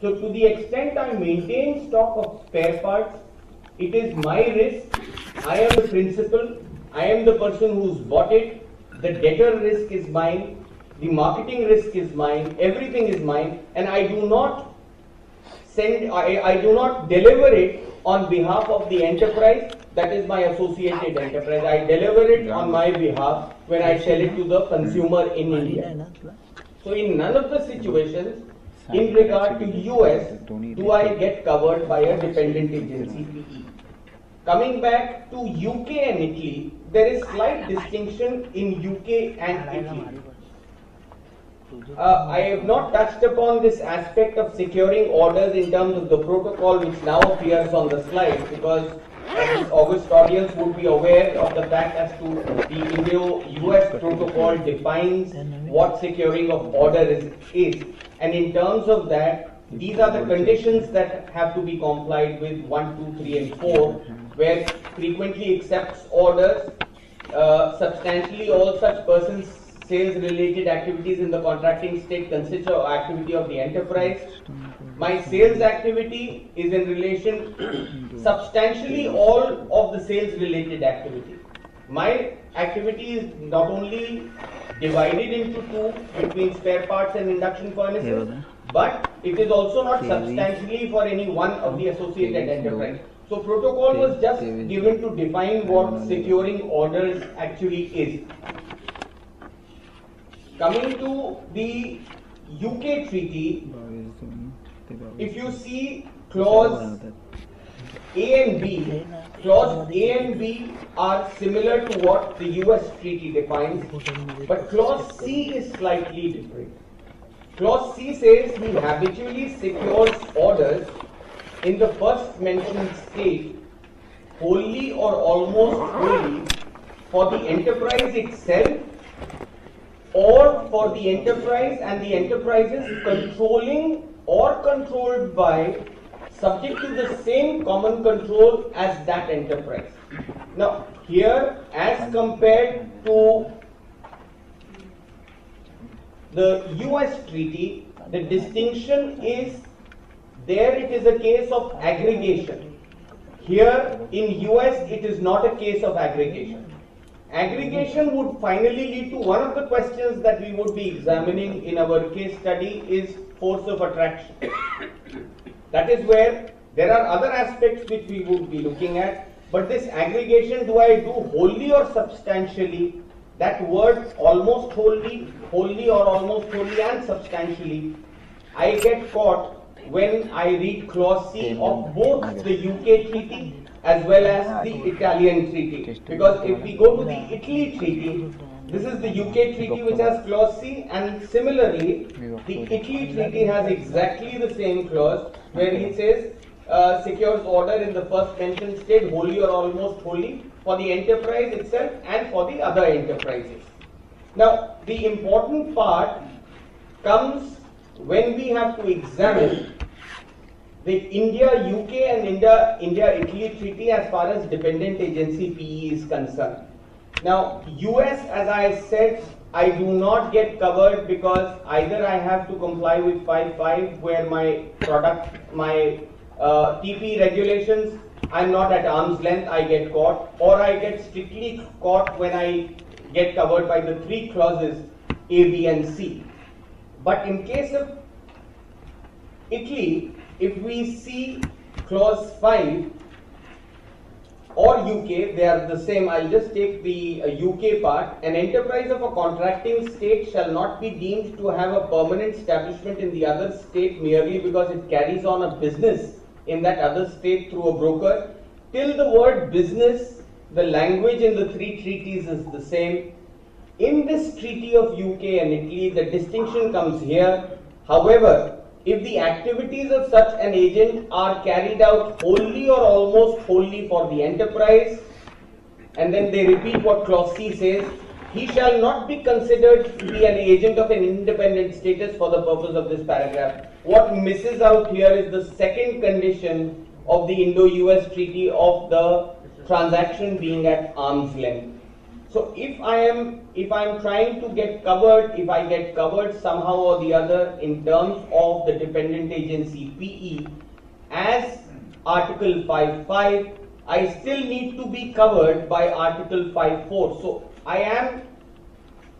So to the extent I maintain stock of spare parts, it is my risk. I am the principal. I am the person who's bought it. The debtor risk is mine. The marketing risk is mine. Everything is mine, and I do not I do not deliver it on behalf of the enterprise. That is my associated enterprise. I deliver it on my behalf when I sell it to the consumer in India. So in none of the situations, in regard to US, do I get covered by a dependent agency PE. Coming back to UK and Italy, there is slight distinction in UK and Italy. I have not touched upon this aspect of securing orders in terms of the protocol which now appears on the slide, because this August audience would be aware of the fact as to the Indo-US protocol defines what securing of orders is. And in terms of that, these are the conditions that have to be complied with 1, 2, 3 and 4, where frequently accepts orders, substantially all such persons sales related activities in the contracting state consist of activity of the enterprise. My sales activity is in relation substantially all of the sales related activity. My activity is not only divided into two between spare parts and induction furnaces, but it is also not substantially for any one of the associated enterprise. So protocol was just given to define what securing orders actually is. Coming to the UK treaty, if you see clause A and B, clause A and B are similar to what the US treaty defines, but clause C is slightly different. Clause C says he habitually secures orders in the first mentioned state wholly or almost wholly for the enterprise itself or for the enterprise and the enterprises controlling or controlled by, subject to the same common control as that enterprise. Now here, as compared to the US treaty, the distinction is there it is a case of aggregation. Here in US it is not a case of aggregation. Aggregation would finally lead to one of the questions that we would be examining in our case study is force of attraction. That is where there are other aspects which we would be looking at, but this aggregation, do I do wholly or substantially? That word almost wholly, wholly or almost wholly and substantially, I get caught when I read clause C of both the UK treaty as well as the Italian treaty. Because if we go to the Italy treaty, this is the UK treaty which has clause C, and similarly the Italy treaty has exactly the same clause where it says secures order in the first mentioned state wholly or almost wholly for the enterprise itself and for the other enterprises. Now the important part comes when we have to examine the India-UK and India-Italy treaty as far as dependent agency PE is concerned. Now, US, as I said, I do not get covered because either I have to comply with 5.5 where my product, my TP regulations, I'm not at arm's length, I get caught, or I get strictly caught when I get covered by the three clauses A, B and C. But in case of Italy, if we see clause 5 or UK, they are the same. I'll just take the UK part. An enterprise of a contracting state shall not be deemed to have a permanent establishment in the other state merely because it carries on a business in that other state through a broker. Till the word business, the language in the three treaties is the same. In this treaty of UK and Italy, the distinction comes here. However, if the activities of such an agent are carried out wholly or almost wholly for the enterprise, and then they repeat what clause C says, he shall not be considered to be an agent of an independent status for the purpose of this paragraph. What misses out here is the second condition of the Indo-US treaty of the transaction being at arm's length. So if I am trying to get covered, if I get covered somehow or the other in terms of the dependent agency PE as Article 5.5, I still need to be covered by Article 5.4. So I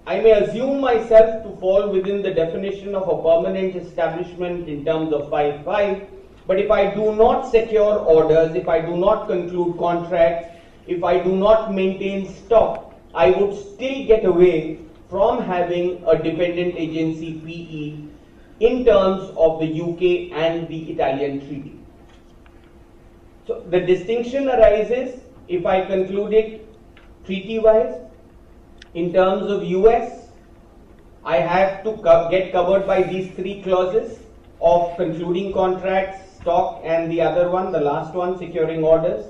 may assume myself to fall within the definition of a permanent establishment in terms of 5.5, but if I do not secure orders, if I do not conclude contracts, if I do not maintain stock, I would still get away from having a dependent agency PE in terms of the UK and the Italian treaty. So the distinction arises if I conclude it treaty-wise. In terms of US, I have to get covered by these three clauses of concluding contracts, stock, and the other one, the last one, securing orders.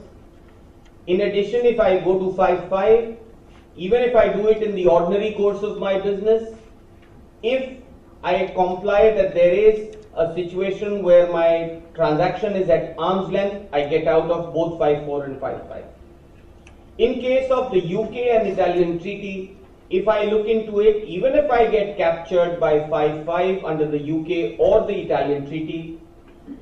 In addition, if I go to 5.5, even if I do it in the ordinary course of my business, if I comply that there is a situation where my transaction is at arm's length, I get out of both 5.4 and 5.5. In case of the UK and Italian treaty, if I look into it, even if I get captured by 5.5 under the UK or the Italian treaty,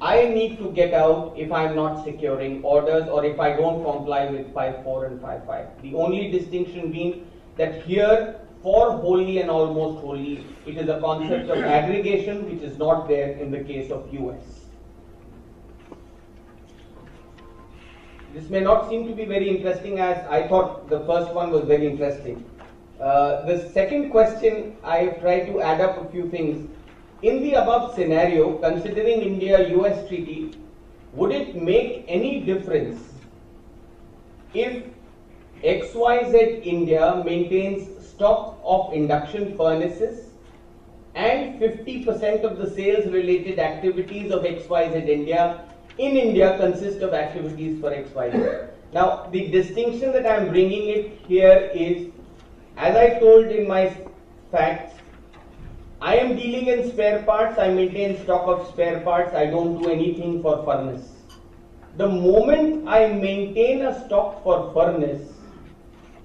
I need to get out if I am not securing orders or if I don't comply with 5.4 and 5.5. The only distinction being that here, for wholly and almost wholly, it is a concept of aggregation which is not there in the case of US. This may not seem to be very interesting, as I thought the first one was very interesting. The second question, I have tried to add up a few things. In the above scenario, considering India-US treaty, would it make any difference if XYZ India maintains stock of induction furnaces and 50% of the sales related activities of XYZ India in India consist of activities for XYZ? Now, the distinction that I am bringing it here is, as I told in my facts, I am dealing in spare parts, I maintain stock of spare parts, I don't do anything for furnace. The moment I maintain a stock for furnace,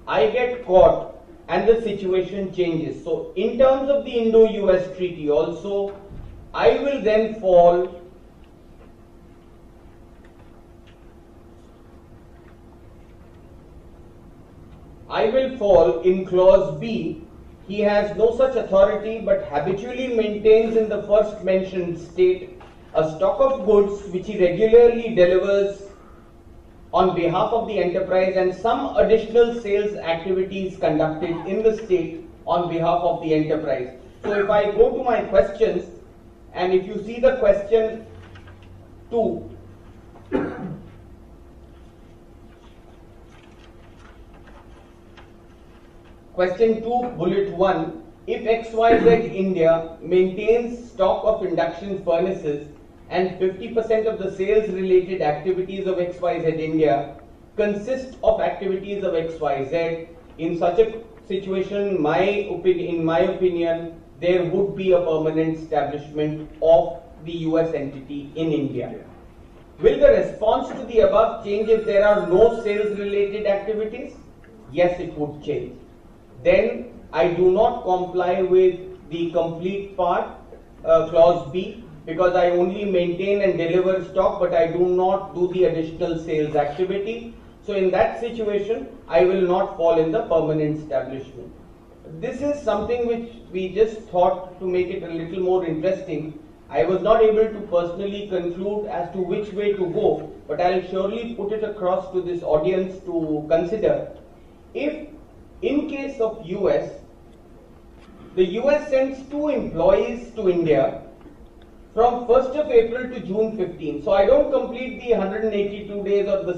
I get caught and the situation changes. So in terms of the Indo-US treaty also, I will then fall in clause B. He has no such authority but habitually maintains in the first mentioned state a stock of goods which he regularly delivers on behalf of the enterprise and some additional sales activities conducted in the state on behalf of the enterprise. So if I go to my questions, and if you see the question 2, question 2, bullet 1, if XYZ India maintains stock of induction furnaces and 50% of the sales related activities of XYZ India consist of activities of XYZ, in such a situation, in my opinion, there would be a permanent establishment of the US entity in India. Will the response to the above change if there are no sales related activities? Yes, it would change. Then I do not comply with the complete part, clause B, because I only maintain and deliver stock, but I do not do the additional sales activity. So in that situation, I will not fall in the permanent establishment. This is something which we just thought to make it a little more interesting. I was not able to personally conclude as to which way to go, but I'll surely put it across to this audience to consider. If in case of US, the US sends 2 employees to India from 1st of April to June 15. So I don't complete the 182 days or the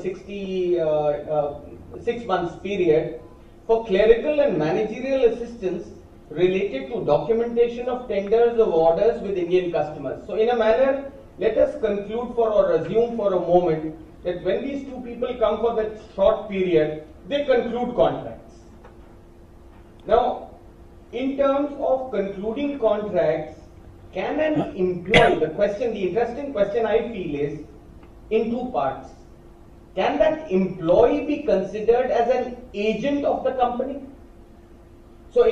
6 months period for clerical and managerial assistance related to documentation of tenders of orders with Indian customers. So in a manner, let us conclude for or assume for a moment that when these 2 people come for that short period, they conclude contracts. Now, in terms of concluding contracts, can an employee, the interesting question I feel is in 2 parts. Can that employee be considered as an agent of the company? So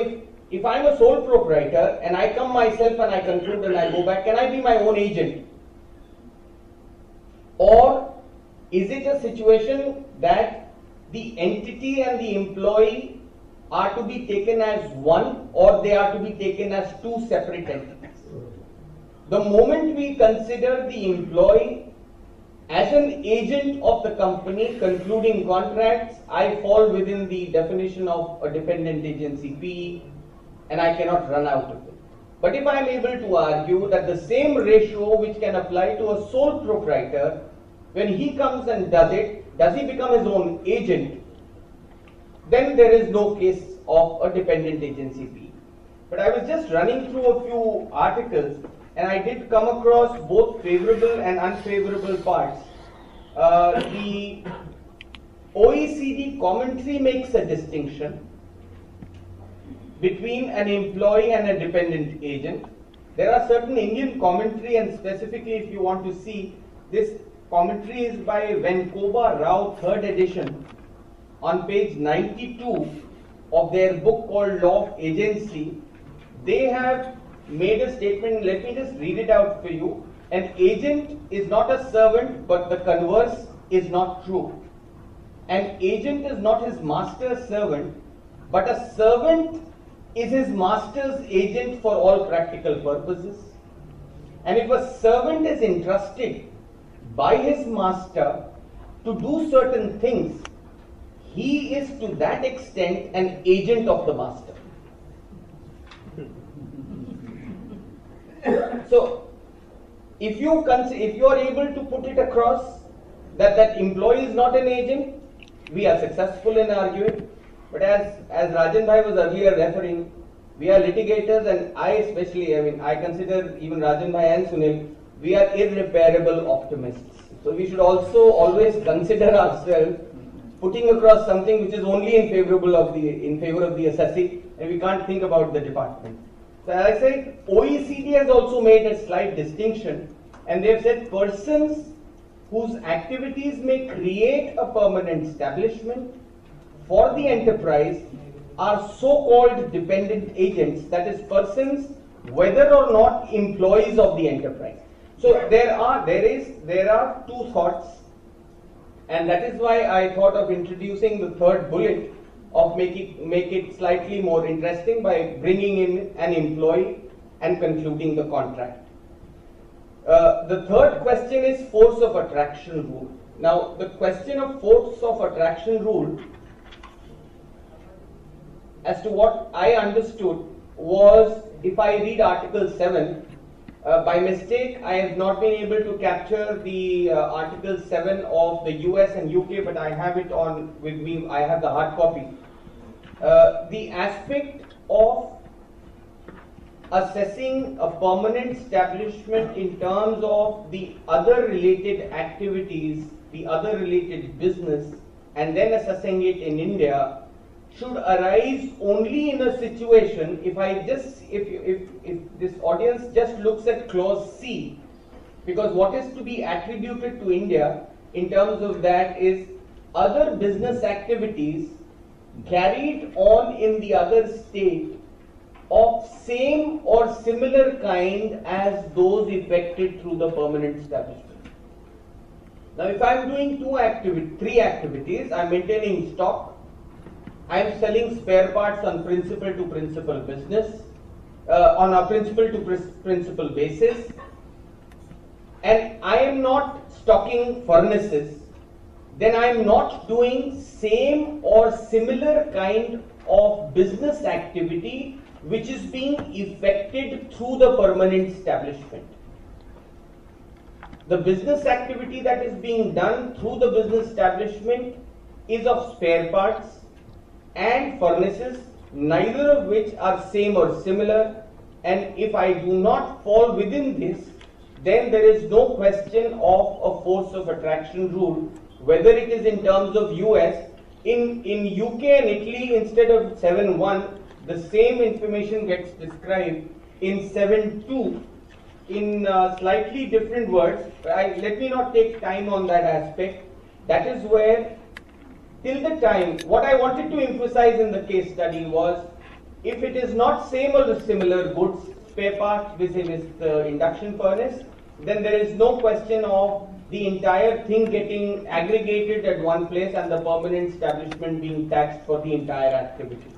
if I'm a sole proprietor and I come myself and I conclude and I go back, can I be my own agent? Or is it a situation that the entity and the employee are to be taken as one, or they are to be taken as two separate entities? The moment we consider the employee as an agent of the company concluding contracts, I fall within the definition of a dependent agency PE, and I cannot run out of it. But if I am able to argue that the same ratio which can apply to a sole proprietor, when he comes and does it, does he become his own agent? Then there is no case of a dependent agency PE. But I was just running through a few articles, and I did come across both favorable and unfavorable parts. The OECD commentary makes a distinction between an employee and a dependent agent. There are certain Indian commentary, and specifically if you want to see, this commentary is by Venkoba Rao, 3rd edition, on page 92 of their book called Law of Agency. They have made a statement, let me just read it out for you. An agent is not a servant, but the converse is not true. An agent is not his master's servant, but a servant is his master's agent for all practical purposes. And if a servant is entrusted by his master to do certain things, he is to that extent an agent of the master. So, if you are able to put it across that employee is not an agent, we are successful in arguing. But as Rajan Bhai was earlier referring, we are litigators, and I especially, I consider even Rajan Bhai and Sunil, we are irreparable optimists. So we should also always consider ourselves putting across something which is only in favor of the assessee, and we can't think about the department. So as I said, OECD has also made a slight distinction, and they have said persons whose activities may create a permanent establishment for the enterprise are so-called dependent agents, that is, persons whether or not employees of the enterprise. So there are two thoughts, and that is why I thought of introducing the third bullet of make it slightly more interesting by bringing in an employee and concluding the contract. The third question is force of attraction rule. Now, the question of force of attraction rule, as to what I understood, was, if I read Article 7, by mistake I have not been able to capture the Article 7 of the US and UK, but I have it on with me, I have the hard copy. The aspect of assessing a permanent establishment in terms of the other related activities, the other related business, and then assessing it in India should arise only in a situation, if this audience just looks at clause C, because what is to be attributed to India in terms of that is other business activities carried on in the other state of same or similar kind as those effected through the permanent establishment. Now, if I am doing three activities, I am maintaining stock, I am selling spare parts on principal to principal business, on a principal to principal basis, and I am not stocking furnaces, then I am not doing same or similar kind of business activity which is being effected through the permanent establishment. The business activity that is being done through the business establishment is of spare parts and furnaces, neither of which are same or similar, and if I do not fall within this, then there is no question of a force of attraction rule, whether it is in terms of US. In UK and Italy, instead of 7.1, the same information gets described in 7.2 in slightly different words. Let me not take time on that aspect. That is where, till the time, what I wanted to emphasize in the case study was, If it is not same or similar goods, spare parts with the induction furnace, then there is no question of the entire thing getting aggregated at one place and the permanent establishment being taxed for the entire activity.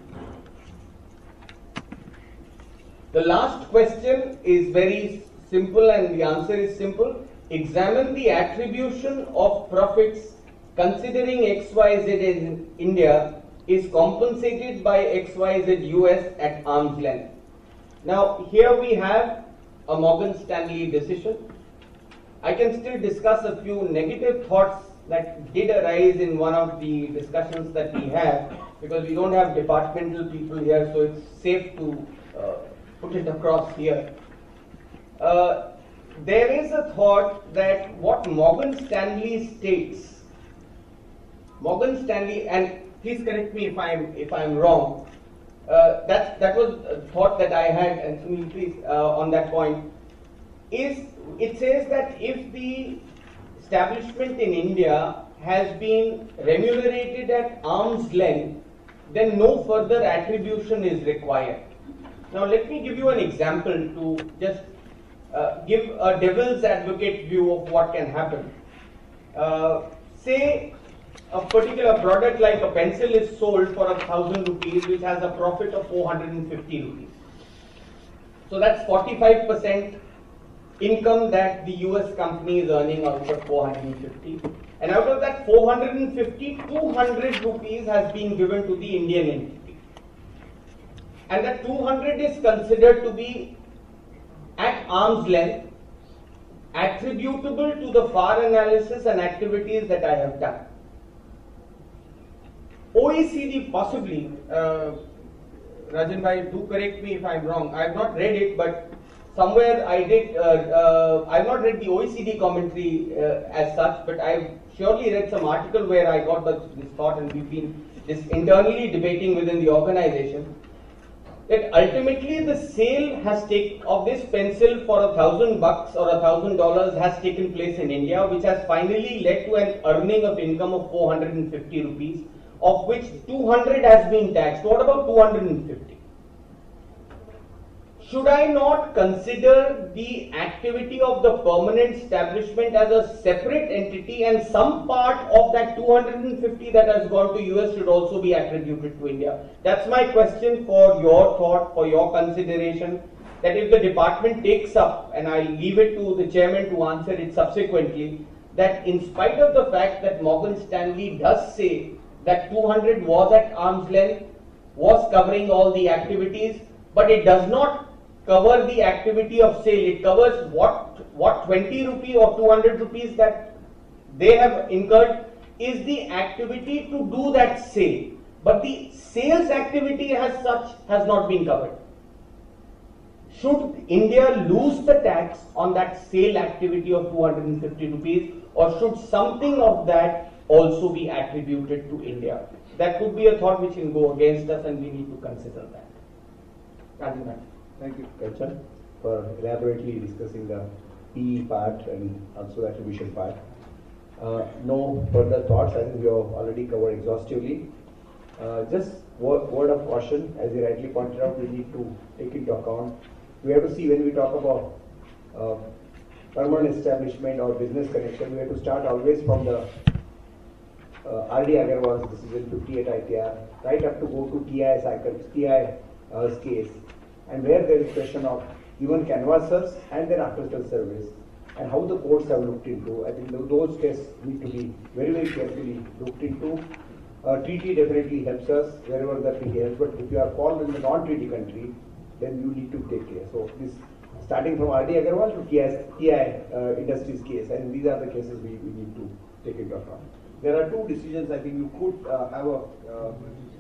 The last question is very simple and the answer is simple. Examine the attribution of profits considering XYZ in India is compensated by XYZ US at arm's length. Now here we have a Morgan Stanley decision. I can still discuss a few negative thoughts that did arise in one of the discussions that we have, because we don't have departmental people here, so it's safe to put it across here. There is a thought that what Morgan Stanley states, Morgan Stanley, and please correct me if I'm wrong, that was a thought that I had, and Sunil, please, on that point, is it says that if the establishment in India has been remunerated at arm's length, then no further attribution is required. Now let me give you an example to just give a devil's advocate view of what can happen. Say a particular product like a pencil is sold for 1,000 rupees, which has a profit of 450 rupees. So that's 45% income that the US company is earning out of 450. And out of that 450, 200 rupees has been given to the Indian entity. And that 200 is considered to be at arm's length, attributable to the FAR analysis and activities that I have done. OECD possibly, Rajan bhai, do correct me if I'm wrong. I have not read it, but somewhere I did. I have not read the OECD commentary as such, but I've surely read some article where I got this thought, and we've been internally debating within the organization that ultimately the sale has of this pencil for $1,000 or $1,000 has taken place in India, which has finally led to an earning of income of 450 rupees, of which 200 has been taxed. What about 250? Should I not consider the activity of the permanent establishment as a separate entity, and some part of that 250 that has gone to US should also be attributed to India? That's my question for your thought, for your consideration, that if the department takes up, and I'll leave it to the chairman to answer it subsequently, that in spite of the fact that Morgan Stanley does say that 200 was at arm's length, was covering all the activities, but it does not cover the activity of sale. It covers what 20 rupee or 200 rupees that they have incurred is the activity to do that sale, but the sales activity as such has not been covered. Should India lose the tax on that sale activity of 250 rupees, or should something of that also be attributed to India? That could be a thought which can go against us, and we need to consider that. Rajan. Thank you, Kanchan, for elaborately discussing the PE part and also the attribution part. No further thoughts. I think we have already covered exhaustively. Just word of caution, as you rightly pointed out, we need to take into account. We have to see when we talk about permanent establishment or business connection, we have to start always from the R.D. Agarwal's decision 58 ITR, right up to go to TI's case, and where there is question of even canvassers and their after-sales service, and how the courts have looked into. I think those cases need to be very, very carefully looked into. Treaty definitely helps us wherever the treaty helps, but if you are fall in the non-treaty country, then you need to take care. So this starting from R.D. Agarwal to TI Industries case, and these are the cases we need to take into account. There are two decisions I think you could have a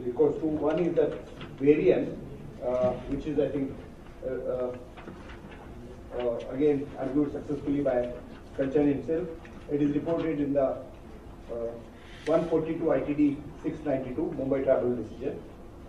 recourse to. One is that variant, which is, I think, again argued successfully by Kanchan himself. It is reported in the 142 ITD 692 Mumbai Tribunal decision.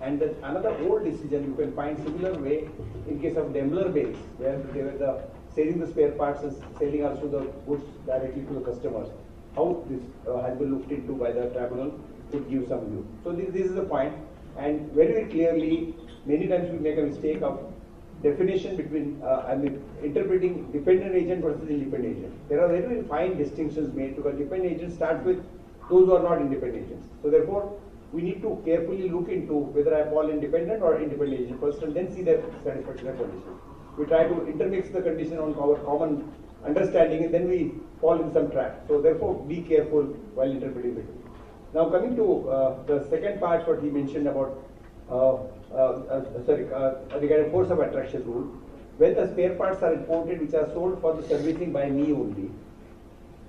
And another old decision you can find similar way in case of Daimler Benz, where they were selling the spare parts and selling also the goods directly to the customers. How this has been looked into by the tribunal could give some view. So this is the point. And very, very clearly, many times we make a mistake of definition between, interpreting dependent agent versus independent agent. There are very, very fine distinctions made because dependent agents start with those who are not independent agents. So therefore, we need to carefully look into whether I fall independent or independent agent first and then see their satisfaction condition. We try to intermix the condition on our common understanding and then we fall in some trap. So therefore, be careful while interpreting it. Now coming to the second part, what he mentioned about regarding force of attraction rule. When the spare parts are imported which are sold for the servicing by me only,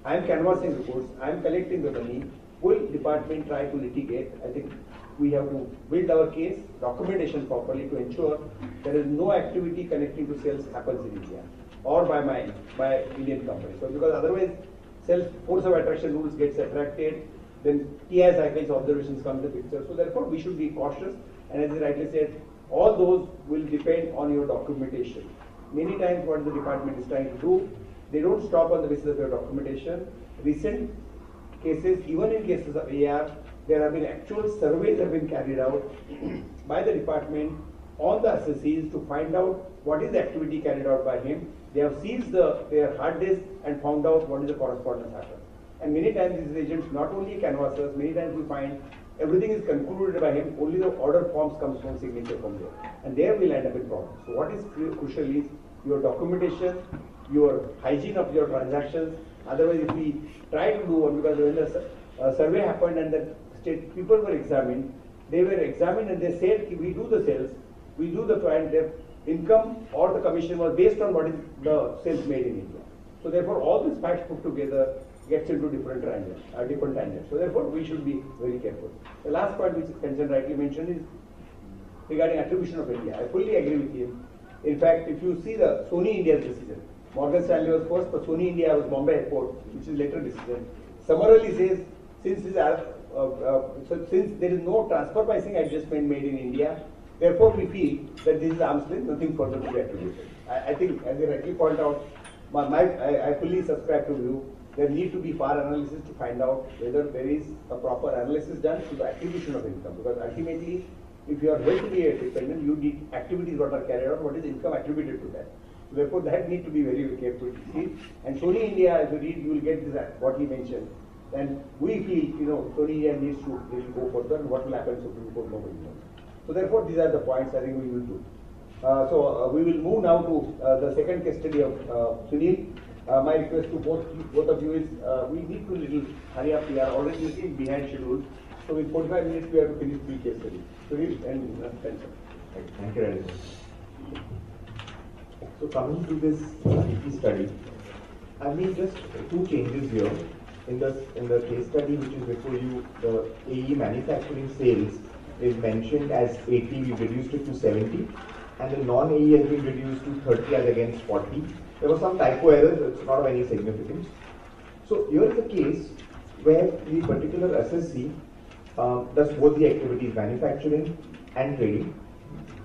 I am canvassing the goods, I am collecting the money, will department try to litigate? I think we have to build our case, documentation properly to ensure there is no activity connecting to sales happens in India or by Indian companies. So because otherwise sales force of attraction rules gets attracted, then TI cycles observations come to the picture. So therefore we should be cautious, and as you rightly said, all those will depend on your documentation. Many times what the department is trying to do, they don't stop on the basis of your documentation. Recent cases, even in cases of AR, there have been actual surveys have been carried out by the department on the assessees to find out what is the activity carried out by him. They have seized their hard disk and found out what is the correspondence pattern. And many times these agents not only canvassers, many times we find everything is concluded by him, only the order forms comes from signature from there. And there we'll end up with problems. So what is crucial is your documentation, your hygiene of your transactions. Otherwise if we try to do one, because when the survey happened and the state people were examined, they were examined and they said we do the sales, we do the client, their income or the commission was based on what is the sales made in India. So therefore all these facts put together gets into different tangents. So therefore we should be very careful. The last point which Kanchan rightly mentioned is regarding attribution of India. I fully agree with him. In fact, if you see the Sony India's decision, Morgan Stanley was first, but Sony India was Bombay Airport, which is later decision, summarily says since there is no transfer pricing adjustment made in India, therefore we feel that this is arm's length, nothing further to be attributed. I think, as you rightly point out, I fully subscribe to you. There need to be far analysis to find out whether there is a proper analysis done to the attribution of income. Because ultimately, if you are going to be a dependent, you need activities that are carried out, what is income attributed to that. So therefore, that need to be very, very careful to see. And Sony India, as you read, you will get this, what he mentioned. And we feel, Sony India needs to really go further, and what will happen to Supreme Court, nobody knows. So therefore, these are the points I think we will do. We will move now to the second case study of Sunil. My request to both of you is we need to little hurry up. We are already little behind schedule. So with 45 minutes we have to finish 3 case studies. Sunil and Kanchan. Thank you, Rajan. So coming to this EP study, I made just 2 changes here. In the case study which is before you, the AE manufacturing sales is mentioned as 80, we reduced it to 70, and the non-AE has been reduced to 30 as against 40. There was some typo errors, it's not of any significance. So here is a case where the particular assessee does both the activities, manufacturing and trading.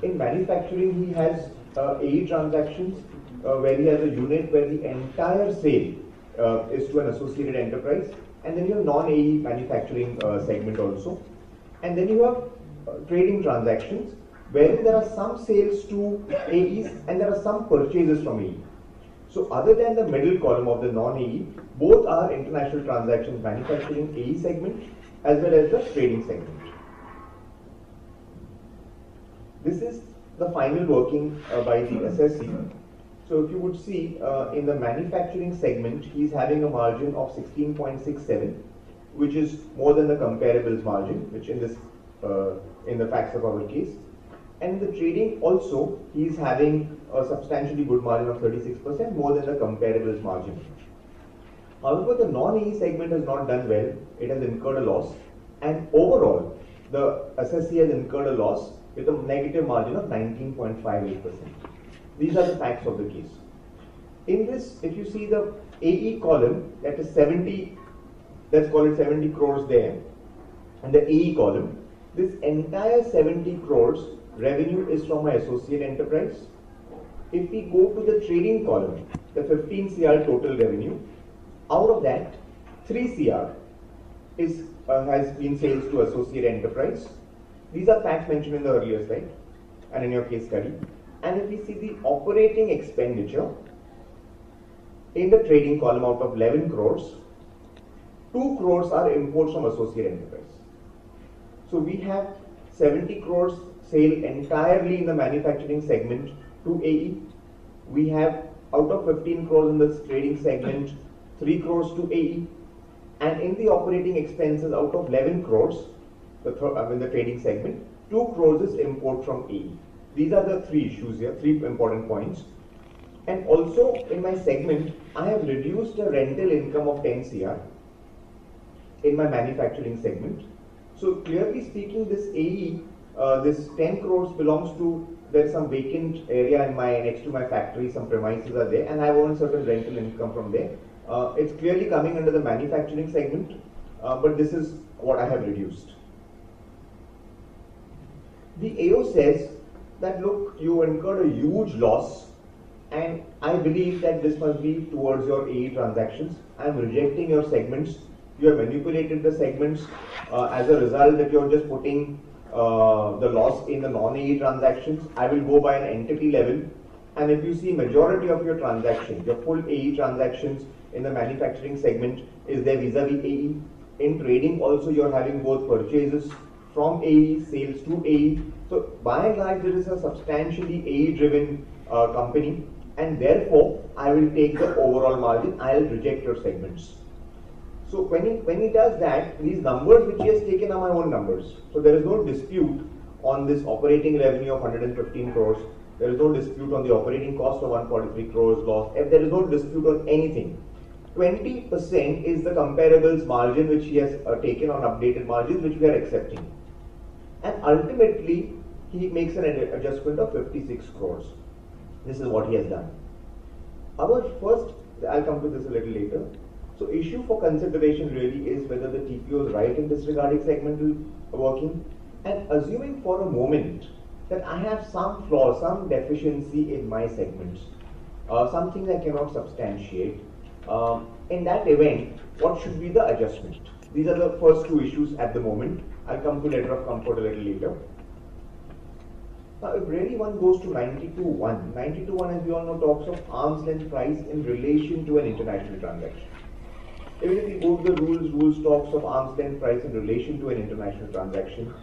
In manufacturing, he has AE transactions where he has a unit where the entire sale is to an associated enterprise, and then you have non-AE manufacturing segment also. And then you have trading transactions wherein there are some sales to AEs and there are some purchases from AE. So other than the middle column of the non-AE, both are international transactions, manufacturing AE segment as well as the trading segment. This is the final working by the assessee. So if you would see in the manufacturing segment, he is having a margin of 16.67, which is more than the comparables margin, which in the facts of our case. And in the trading also, he is having a substantially good margin of 36%, more than the comparables margin. However, the non-AE segment has not done well. It has incurred a loss, and overall, the assessee has incurred a loss with a negative margin of 19.58%. These are the facts of the case. In this, if you see the AE column, that is 70, let's call it 70 crores there, and the AE column, this entire 70 crores revenue is from my associate enterprise. If we go to the trading column, the 15 CR total revenue, out of that, 3 CR has been sales to associate enterprise, These are facts mentioned in the earlier slide and in your case study. And if we see the operating expenditure in the trading column, out of 11 crores, 2 crores are imports from associate enterprise. So we have 70 crores sale entirely in the manufacturing segment to AE. We have out of 15 crores in the trading segment, 3 crores to AE. And in the operating expenses, out of 11 crores, in the trading segment, 2 crores is import from AE. These are the three issues here, 3 important points. And also in my segment, I have reduced the rental income of 10 CR in my manufacturing segment. So clearly speaking, this AE, this 10 crores belongs to, there is some vacant area in next to my factory, some premises are there, and I have earned certain rental income from there. It's clearly coming under the manufacturing segment, but this is what I have reduced. The AO says that, look, you incurred a huge loss, and I believe that this must be towards your AE transactions. I am rejecting your segments. You have manipulated the segments. As a result, that you are just putting the loss in the non-AE transactions. I will go by an entity level, and if you see majority of your transactions, your full AE transactions in the manufacturing segment is there vis-a-vis AE. In trading also, you are having both purchases from AE, sales to AE. So by and large, there is a substantially AE-driven company, and therefore I will take the overall margin. I will reject your segments. So when he does that, these numbers which he has taken are my own numbers. So there is no dispute on this operating revenue of 115 crores. There is no dispute on the operating cost of 143 crores loss. If there is no dispute on anything, 20% is the comparables margin which he has taken on updated margins, which we are accepting. And ultimately, he makes an adjustment of 56 crores. This is what he has done. Our first, I'll come to this a little later. So issue for consideration really is whether the TPO is right in disregarding segmental working, and assuming for a moment that I have some flaw, some deficiency in my segments, something I cannot substantiate. In that event, what should be the adjustment? These are the first two issues at the moment. I'll come to letter of comfort a little later. Now, if really one goes to 92.1, 92.1, as we all know, talks of arm's length price in relation to an international transaction. Even if we go to the rules talks of arm's length price in relation to an international transaction.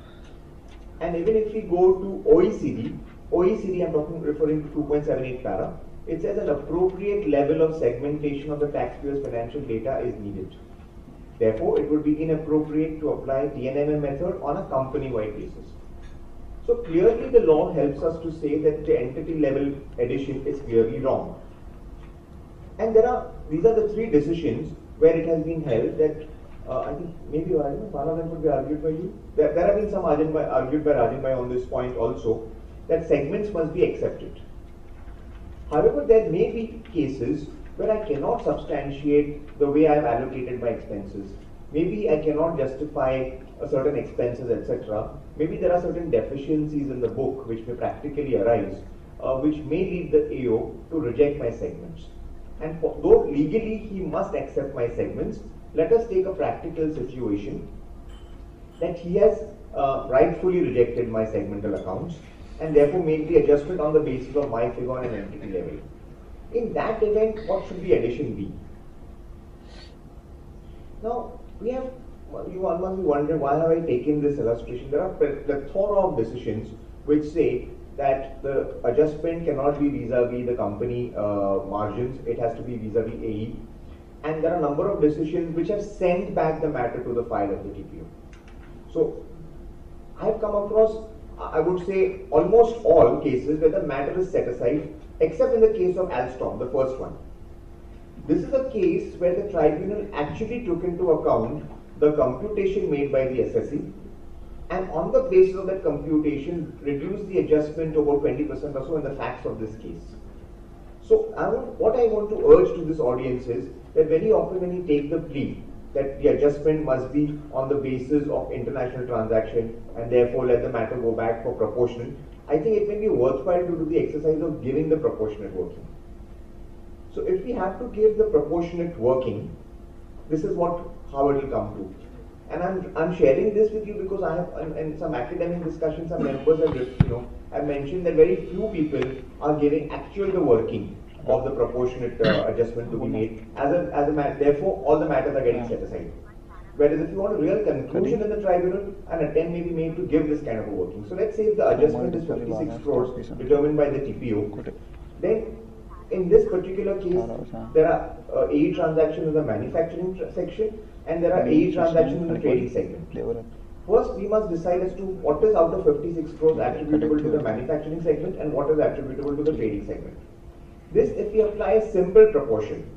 And even if we go to OECD, I'm referring to 2.78 para, it says an appropriate level of segmentation of the taxpayer's financial data is needed. Therefore, it would be inappropriate to apply TNMM method on a company-wide basis. So clearly the law helps us to say that the entity level addition is clearly wrong. And these are the three decisions where it has been held that, I think maybe one of them could be argued by you. There have been some argued by Rajan Bhai on this point also, that segments must be accepted. However, there may be cases where I cannot substantiate the way I have allocated my expenses. Maybe I cannot justify certain expenses, etc. Maybe there are certain deficiencies in the book which may practically arise, which may lead the AO to reject my segments. And though legally he must accept my segments, let us take a practical situation that he has rightfully rejected my segmental accounts and therefore make the adjustment on the basis of my figure on an entity level. In that event, what should the addition be? Now, you must be wondering, why have I taken this illustration? There are a plethora of decisions which say that the adjustment cannot be vis-a-vis the company margins, it has to be vis-a-vis AE. And there are a number of decisions which have sent back the matter to the file of the TPO. So, I have come across, I would say, almost all cases where the matter is set aside, except in the case of Alstom, the first one. This is a case where the tribunal actually took into account the computation made by the SSE, and on the basis of that computation, reduced the adjustment to about 20% or so in the facts of this case. So, what I want to urge to this audience is that very often when you take the plea that the adjustment must be on the basis of international transaction and therefore let the matter go back for proportional, I think it may be worthwhile to do the exercise of giving the proportionate working. So if we have to give the proportionate working, this is how it will come to. And I'm sharing this with you because I have in some academic discussions, some members have have mentioned that very few people are giving actual the working of the proportionate adjustment to be made. Therefore, all the matters are getting set aside. Whereas if you want a real conclusion in the tribunal, an attempt may be made to give this kind of a working. So let's say if the adjustment is 56 crores determined by the TPO, then in this particular case, there are AE transactions in the manufacturing section and there are AE transactions in the trading segment. First, we must decide as to what is out of 56 crores attributable to the manufacturing segment and what is attributable to the trading segment. This, if we apply a simple proportion,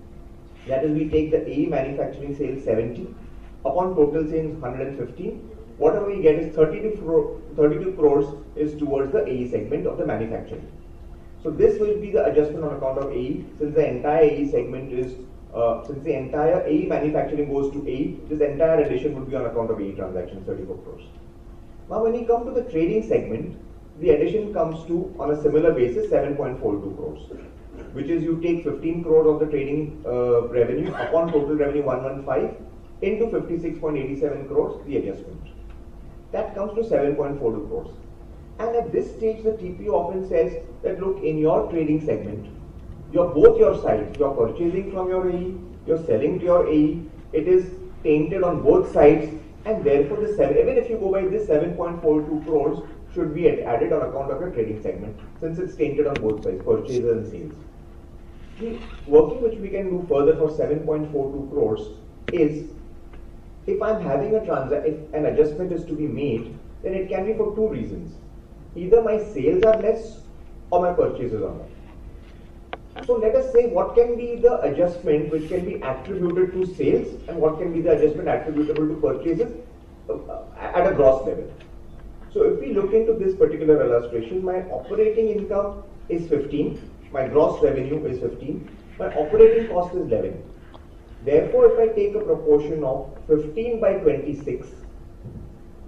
that is, we take the AE manufacturing sales 70 upon total sales 115, whatever we get is 32 crores is towards the AE segment of the manufacturing. So this will be the adjustment on account of AE, since the entire AE segment is, since the entire AE manufacturing goes to AE, this entire addition would be on account of AE transactions, 34 crores. Now when you come to the trading segment, the addition comes to, on a similar basis, 7.42 crores, which is you take 15 crores of the trading revenue upon total revenue 115 into 56.87 crores, the adjustment. That comes to 7.42 crores. And at this stage, the TPO often says that look, in your trading segment, both your sides, you're purchasing from your AE, you're selling to your AE, it is tainted on both sides, and therefore even if you go by this 7.42 crores should be added on account of your trading segment, since it's tainted on both sides, purchases and sales. The working which we can do further for 7.42 crores is, if I'm having if an adjustment is to be made, then it can be for two reasons. Either my sales are less or my purchases are more. So let us say what can be the adjustment which can be attributed to sales and what can be the adjustment attributable to purchases at a gross level. So if we look into this particular illustration, my operating income is 15, my gross revenue is 15, my operating cost is 11. Therefore, if I take a proportion of 15 by 26,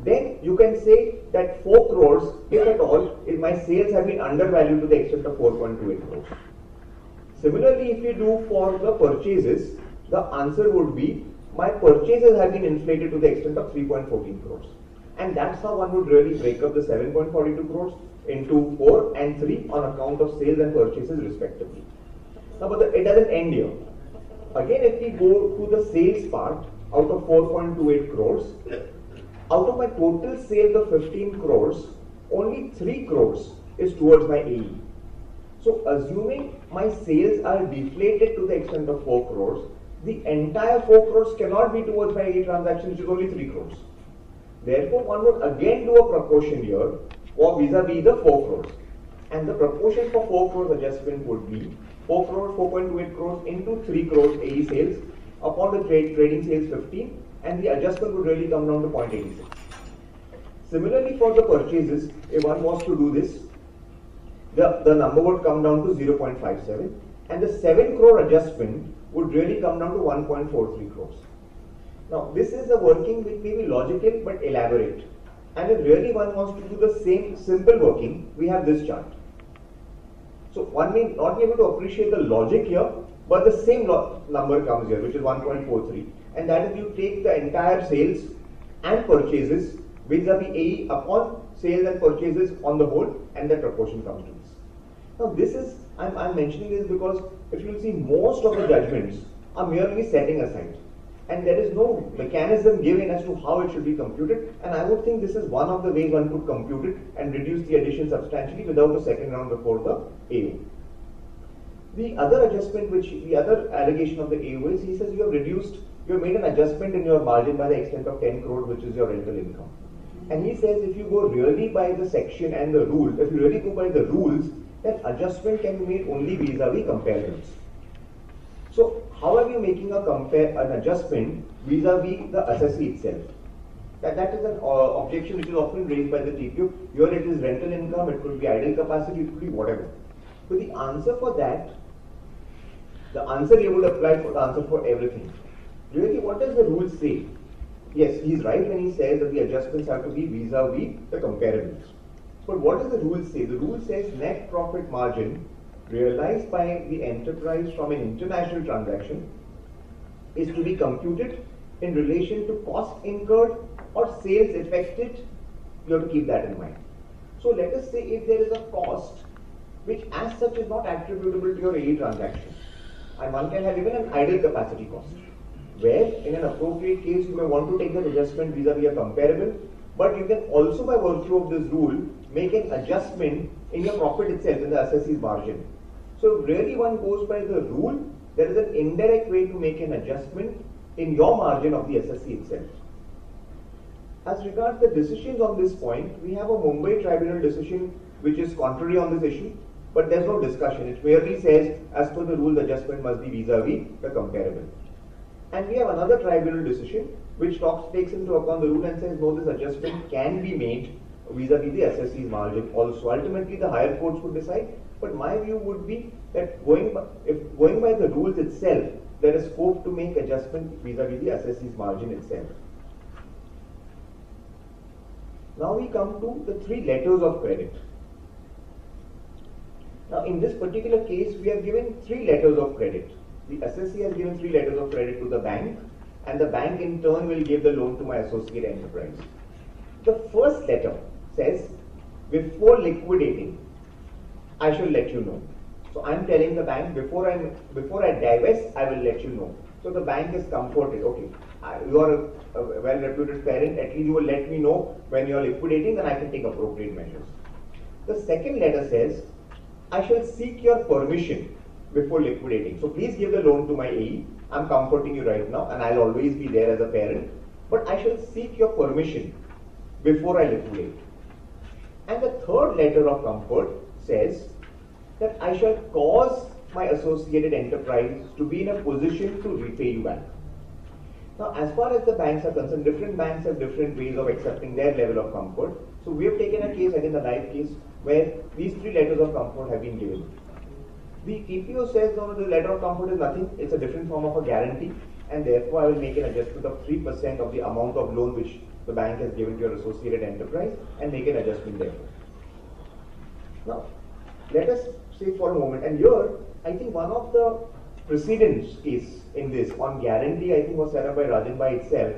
then you can say that 4 crores, if at all, if my sales have been undervalued to the extent of 4.28 crores. Similarly, if we do for the purchases, the answer would be my purchases have been inflated to the extent of 3.14 crores. And that's how one would really break up the 7.42 crores into 4 and 3 on account of sales and purchases respectively. Now, but it doesn't end here. Again, if we go to the sales part, out of 4.28 crores, out of my total sales of 15 crores, only 3 crores is towards my AE. So, assuming my sales are deflated to the extent of 4 crores, the entire 4 crores cannot be towards my AE transaction, which is only 3 crores. Therefore, one would again do a proportion here for vis-a-vis the 4 crores. And the proportion for 4 crores adjustment would be 4 crores, 4.28 crores into 3 crores AE sales upon the trading sales 15, and the adjustment would really come down to 0.86. Similarly, for the purchases, if one was to do this, the number would come down to 0.57, and the 7 crore adjustment would really come down to 1.43 crores. Now, this is a working which may be logical but elaborate. And if really one wants to do the same simple working, we have this chart. So one may not be able to appreciate the logic here, but the same number comes here, which is 1.43. And that is, you take the entire sales and purchases vis-a-vis AE upon sales and purchases on the whole, and that proportion comes to this. Now this is, I'm mentioning this because if you will see, most of the judgments are merely setting aside. And there is no mechanism given as to how it should be computed, and I would think this is one of the ways one could compute it and reduce the addition substantially without a second round before the AO. The other adjustment, the other allegation of the AO is, he says you have made an adjustment in your margin by the extent of 10 crore, which is your rental income. And he says if you go really by the section and the rule, if you really go by the rules, then adjustment can be made only vis-a-vis comparables. So, how are you making an adjustment vis-a-vis the assessee itself? That is an objection which is often raised by the TPO. Here it is rental income, it could be idle capacity, it could be whatever. So the answer for that, the answer you would apply for the answer for everything. Really, what does the rule say? Yes, he is right when he says that the adjustments have to be vis-a-vis the comparables. But what does the rule say? The rule says net profit margin realized by the enterprise from an international transaction is to be computed in relation to cost incurred or sales effected, you have to keep that in mind. So let us say if there is a cost which as such is not attributable to your AE transaction, and one can have even an idle capacity cost, where in an appropriate case you may want to take that adjustment vis-a-vis a comparable, but you can also by virtue of this rule make an adjustment in your profit itself, in the assessee's margin. So if really one goes by the rule, there is an indirect way to make an adjustment in your margin of the assessee itself. As regards the decisions on this point, we have a Mumbai tribunal decision which is contrary on this issue, but there is no discussion. It merely says as per the rule the adjustment must be vis-a-vis the comparable. And we have another tribunal decision which takes into account the rule and says no, this adjustment can be made vis-a-vis the assessee's margin also. Ultimately the higher courts would decide, but my view would be that if going by the rules itself, there is scope to make adjustment vis-a-vis the assessee's margin itself. Now we come to the 3 letters of credit. Now in this particular case, we have given 3 letters of credit. The assessee has given 3 letters of credit to the bank, and the bank in turn will give the loan to my associate enterprise. The first letter says, before liquidating, I shall let you know. So I am telling the bank, before I divest, I will let you know. So the bank is comforted. Okay, you are a well-reputed parent. At least you will let me know when you are liquidating, then I can take appropriate measures. The second letter says, I shall seek your permission before liquidating. So please give the loan to my AE. I am comforting you right now, and I will always be there as a parent. But I shall seek your permission before I liquidate. And the third letter of comfort says that I shall cause my associated enterprise to be in a position to repay you back. Now, as far as the banks are concerned, different banks have different ways of accepting their level of comfort. So we have taken a case, again the live case, where these 3 letters of comfort have been given. The TPO says no, the letter of comfort is nothing, it's a different form of a guarantee, and therefore I will make an adjustment of 3% of the amount of loan which the bank has given to your associated enterprise and make an adjustment there. Now, let us say for a moment, and here I think one of the precedents case in this on guarantee I think was set up by Rajan by itself,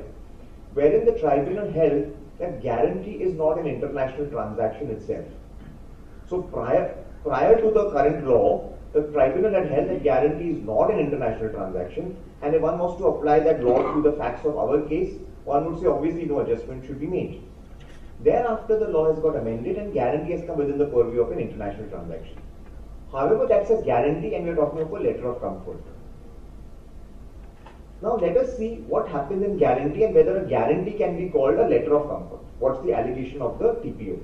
wherein the tribunal held that guarantee is not an international transaction itself. So prior to the current law, the tribunal had held that guarantee is not an international transaction, and if one was to apply that law to the facts of our case, one would say obviously no adjustment should be made. Thereafter the law has got amended and guarantee has come within the purview of an international transaction. However, that's a guarantee and we are talking of a letter of comfort. Now let us see what happens in guarantee and whether a guarantee can be called a letter of comfort. What's the allegation of the TPO?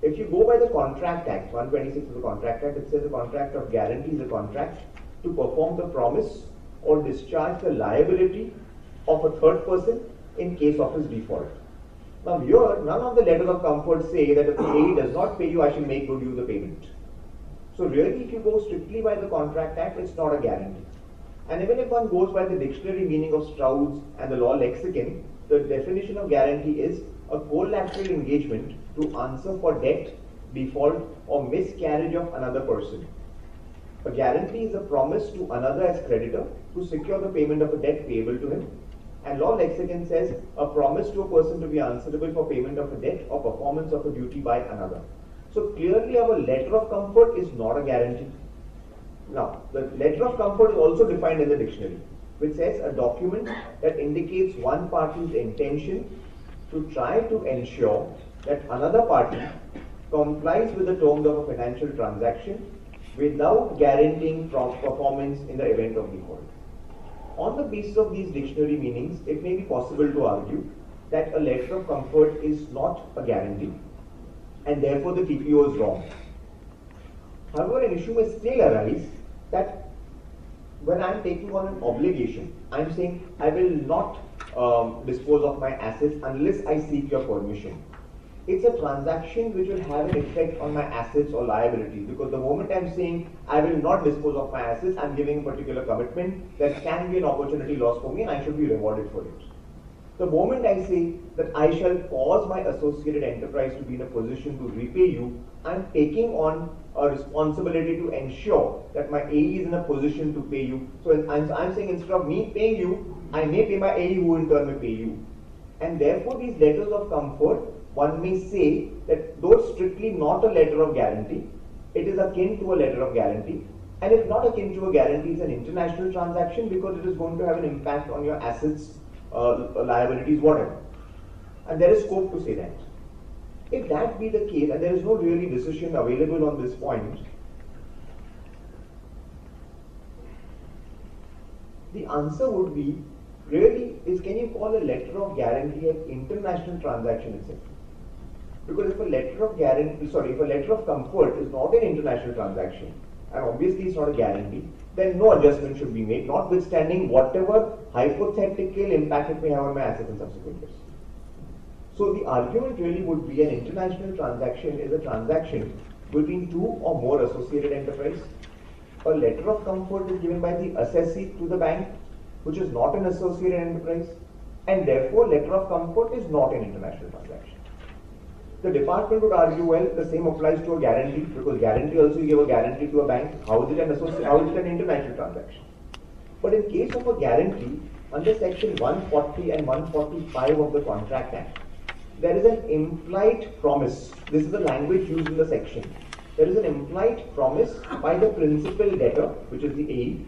If you go by the Contract Act, 126 of the Contract Act, it says a contract of guarantee is a contract to perform the promise or discharge the liability of a third person in case of his default. Now here, none of the letters of comfort say that if the AE does not pay you, I shall make good use of the payment. So really, if you go strictly by the Contract Act, it's not a guarantee. And even if one goes by the dictionary meaning of Stroud's and the law lexicon, the definition of guarantee is a collateral engagement to answer for debt, default, or miscarriage of another person. A guarantee is a promise to another as creditor to secure the payment of a debt payable to him. And law lexicon says a promise to a person to be answerable for payment of a debt or performance of a duty by another. So clearly our letter of comfort is not a guarantee. Now, the letter of comfort is also defined in the dictionary, which says a document that indicates one party's intention to try to ensure that another party complies with the terms of a financial transaction without guaranteeing performance in the event of default. On the basis of these dictionary meanings, it may be possible to argue that a letter of comfort is not a guarantee and therefore the TPO is wrong. However, an issue may still arise that when I am taking on an obligation, I am saying I will not dispose of my assets unless I seek your permission. It's a transaction which will have an effect on my assets or liabilities, because the moment I am saying I will not dispose of my assets, I am giving a particular commitment that can be an opportunity loss for me and I should be rewarded for it. The moment I say that I shall cause my associated enterprise to be in a position to repay you, I am taking on a responsibility to ensure that my AE is in a position to pay you. So I'm saying instead of me paying you, I may pay my AE, who in turn may pay you. And therefore, these letters of comfort, one may say that though strictly not a letter of guarantee, it is akin to a letter of guarantee. And if not akin to a guarantee, it's an international transaction because it is going to have an impact on your assets, liabilities, whatever. And there is scope to say that. If that be the case, and there is no really decision available on this point, the answer would be, really, can you call a letter of guarantee an international transaction itself? Because if a letter of guarantee, if a letter of comfort is not an international transaction, and obviously it's not a guarantee, then no adjustment should be made, notwithstanding whatever hypothetical impact it may have on my assets in subsequent years. So the argument really would be an international transaction is a transaction between two or more associated enterprises. A letter of comfort is given by the assessee to the bank, which is not an associated enterprise, and therefore letter of comfort is not an international transaction. The department would argue, well, the same applies to a guarantee, because guarantee also you give a guarantee to a bank. How is it an international transaction? But in case of a guarantee, under section 140 and 145 of the Contract Act, there is an implied promise. This is the language used in the section. There is an implied promise by the principal debtor, which is the AE,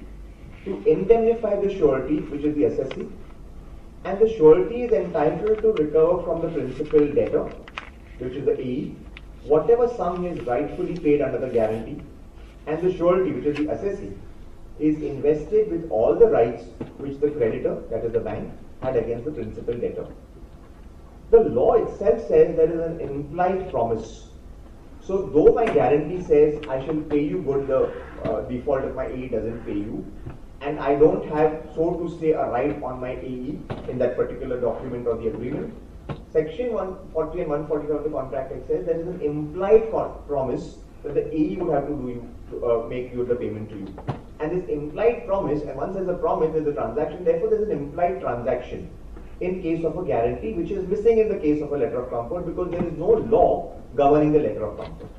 to indemnify the surety, which is the assessee, and the surety is entitled to recover from the principal debtor, which is the AE, whatever sum he is rightfully paid under the guarantee, and the surety, which is the assessee, is invested with all the rights which the creditor, that is the bank, had against the principal debtor. The law itself says there is an implied promise. So though my guarantee says I shall pay you good the default if my AE doesn't pay you, and I don't have, so to say, a right on my AE in that particular document or the agreement, Section 140 and 145 of the Contract Act says there is an implied promise that the AE would have to do make you the payment to you. And this implied promise, and once there's a promise, there's a transaction, therefore there's an implied transaction in case of a guarantee, which is missing in the case of a letter of comfort because there is no law governing the letter of comfort.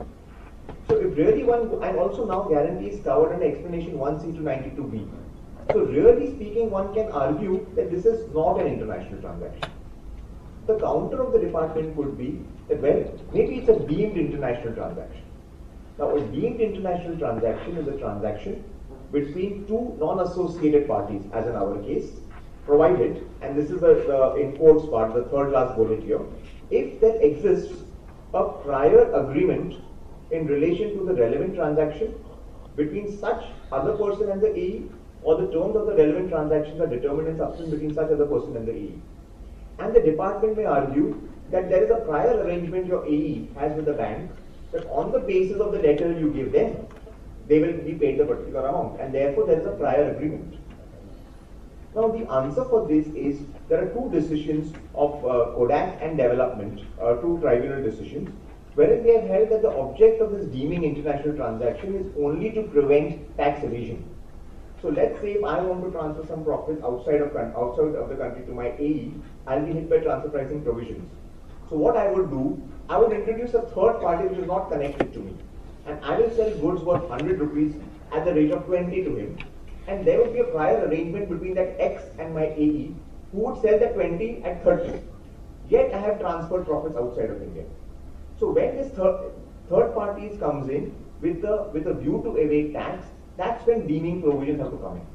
So if really and also now guarantee is covered under explanation 1C to 92B. So really speaking, one can argue that this is not an international transaction. The counter of the department would be that, well, maybe it's a deemed international transaction. Now, a deemed international transaction is a transaction between two non-associated parties, as in our case, provided, and this is the in quotes part, the third last bullet here, if there exists a prior agreement in relation to the relevant transaction between such other person and the AE, or the terms of the relevant transactions are determined in substance between such other person and the AE. And the department may argue that there is a prior arrangement your AE has with the bank that on the basis of the letter you give them, they will be paid the particular amount, and therefore there is a prior agreement. Now the answer for this is there are two decisions of Kodak and Development, two tribunal decisions, wherein they have held that the object of this deeming international transaction is only to prevent tax evasion. So let's say if I want to transfer some profits outside of the country to my AE, I'll be hit by transfer pricing provisions. So what I would do, I would introduce a third party which is not connected to me, and I will sell goods worth 100 rupees at the rate of 20 to him, and there would be a prior arrangement between that X and my AE who would sell the 20 at 30. Yet I have transferred profits outside of India. So when this third party comes in with a view to evade tax, that's when deeming provisions have to come in.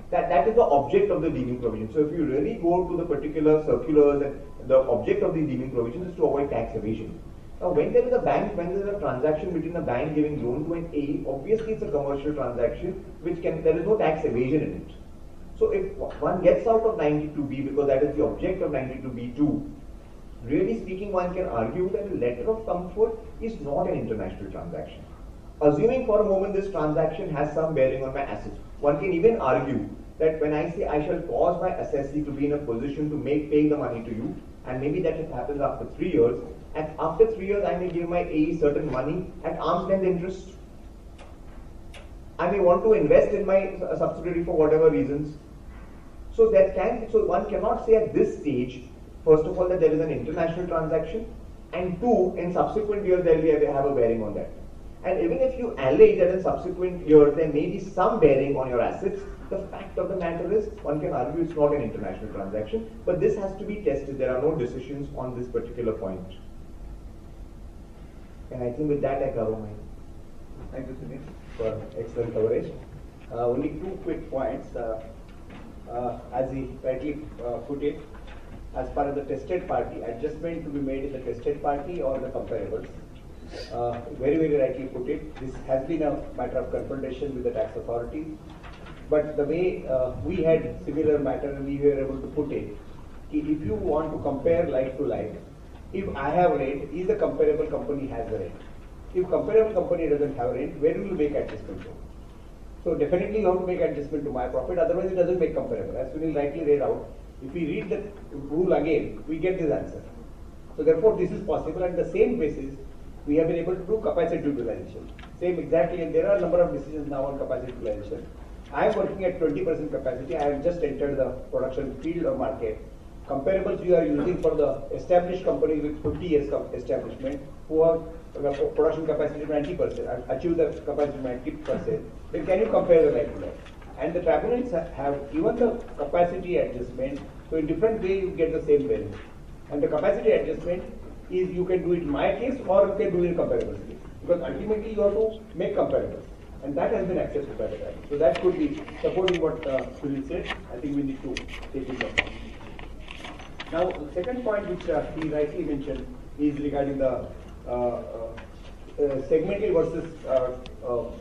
That is the object of the deeming provision. So if you really go to the particular circulars, and the object of these deeming provisions is to avoid tax evasion. Now when there is a transaction between a bank giving loan to an AE, obviously it's a commercial transaction there is no tax evasion in it. So if one gets out of 92B, because that is the object of 92B2, really speaking, one can argue that a letter of comfort is not an international transaction. Assuming for a moment this transaction has some bearing on my assets, one can even argue that when I say I shall cause my assessee to be in a position to pay the money to you, and maybe that happens after 3 years, and after 3 years I may give my AE certain money at arm's length interest. I may want to invest in my subsidiary for whatever reasons. So one cannot say at this stage, first of all, that there is an international transaction, and two, in subsequent years there will have a bearing on that. And even if you allege that in subsequent years there may be some bearing on your assets, the fact of the matter is, one can argue it's not an international transaction, but this has to be tested. There are no decisions on this particular point. And I think with that I cover mine. Thank you, Sunil, for excellent coverage. Only two quick points. As he rightly put it, as far as the tested party, adjustment to be made in the tested party or the comparables. Very, very rightly put it. This has been a matter of confrontation with the tax authorities. But the way we had similar matter, we were able to put it, if you want to compare like to like, if I have rent, is the comparable company has the rent. If comparable company doesn't have rent, where will you make adjustment to? So definitely you have to make adjustment to my profit, otherwise it doesn't make comparable. As Sunil rightly read out, if we read the rule again, we get this answer. So therefore this is possible, and the same basis we have been able to do capacity utilization. Same exactly, and there are a number of decisions now on capacity utilization. I am working at 20% capacity. I have just entered the production field or market. Comparables we are using for the established companies with 50 years establishment who have production capacity of 90%, achieve the capacity of 90%. Then can you compare the like to like? And the tribunals have given the capacity adjustment, so in different way you get the same benefit. And the capacity adjustment is you can do it in my case or you can do it in comparables case. Because ultimately you have to make comparables. And that has been accepted by the tribunal. So that could be supporting what Sunil said. I think we need to take it up. Now, the second point which he rightly mentioned is regarding the segmental versus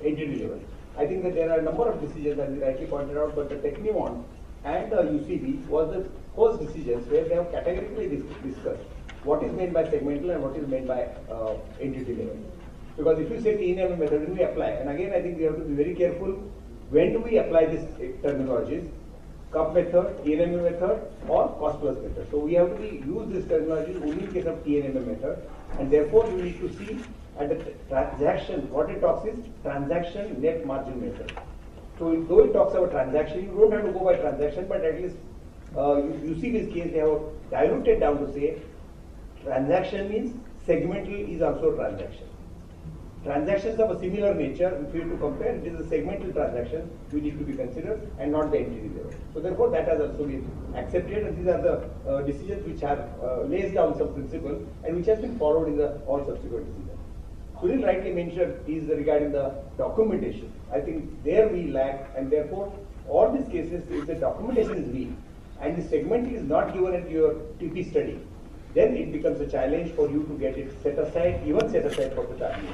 entity level. I think that there are a number of decisions, as he rightly pointed out, but the Technion and the UCB was the first decisions where they have categorically discussed what is meant by segmental and what is meant by entity level. Because if you say TNM method, when we apply, and again I think we have to be very careful, when do we apply these terminologies? Cup method, TNM method, or cost plus method. So we have to use this terminology only in case of TNM method, and therefore you need to see at the transaction, what it talks is transaction net margin method. So though it talks about transaction, you don't have to go by transaction, but at least you see this case, they have diluted down to say transaction means segmental is also a transaction. Transactions of a similar nature, if we have to compare, it is a segmental transaction we need to be considered and not the entity level. So therefore that has also been accepted, and these are the decisions which have lays down some principle and which has been followed in the all subsequent decisions. Sunil rightly mentioned is regarding the documentation. I think there we lack, and therefore all these cases, if the documentation is weak and the segmental is not given at your TP study, then it becomes a challenge for you to get it set aside, even set aside for the time.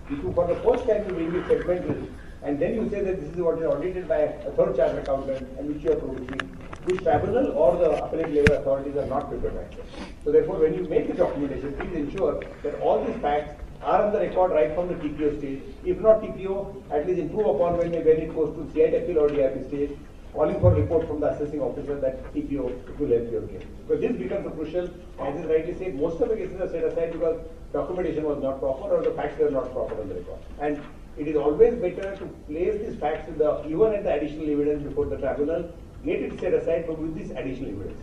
If you for the first time you bring it segmental, and then you say that this is what is audited by a third chartered accountant and which you are producing, which tribunal or the appellate level authorities are not prepared to accept. So therefore, when you make the documentation, please ensure that all these facts are on the record right from the TPO stage. If not TPO, at least improve upon when it goes to CIT appeal or DRP stage, calling for report from the assessing officer that TPO will help your case. Because this becomes a crucial, as is rightly said, most of the cases are set aside because documentation was not proper or the facts were not proper on the record. And it is always better to place these facts with the, even at the additional evidence before the tribunal, get it set aside but with this additional evidence.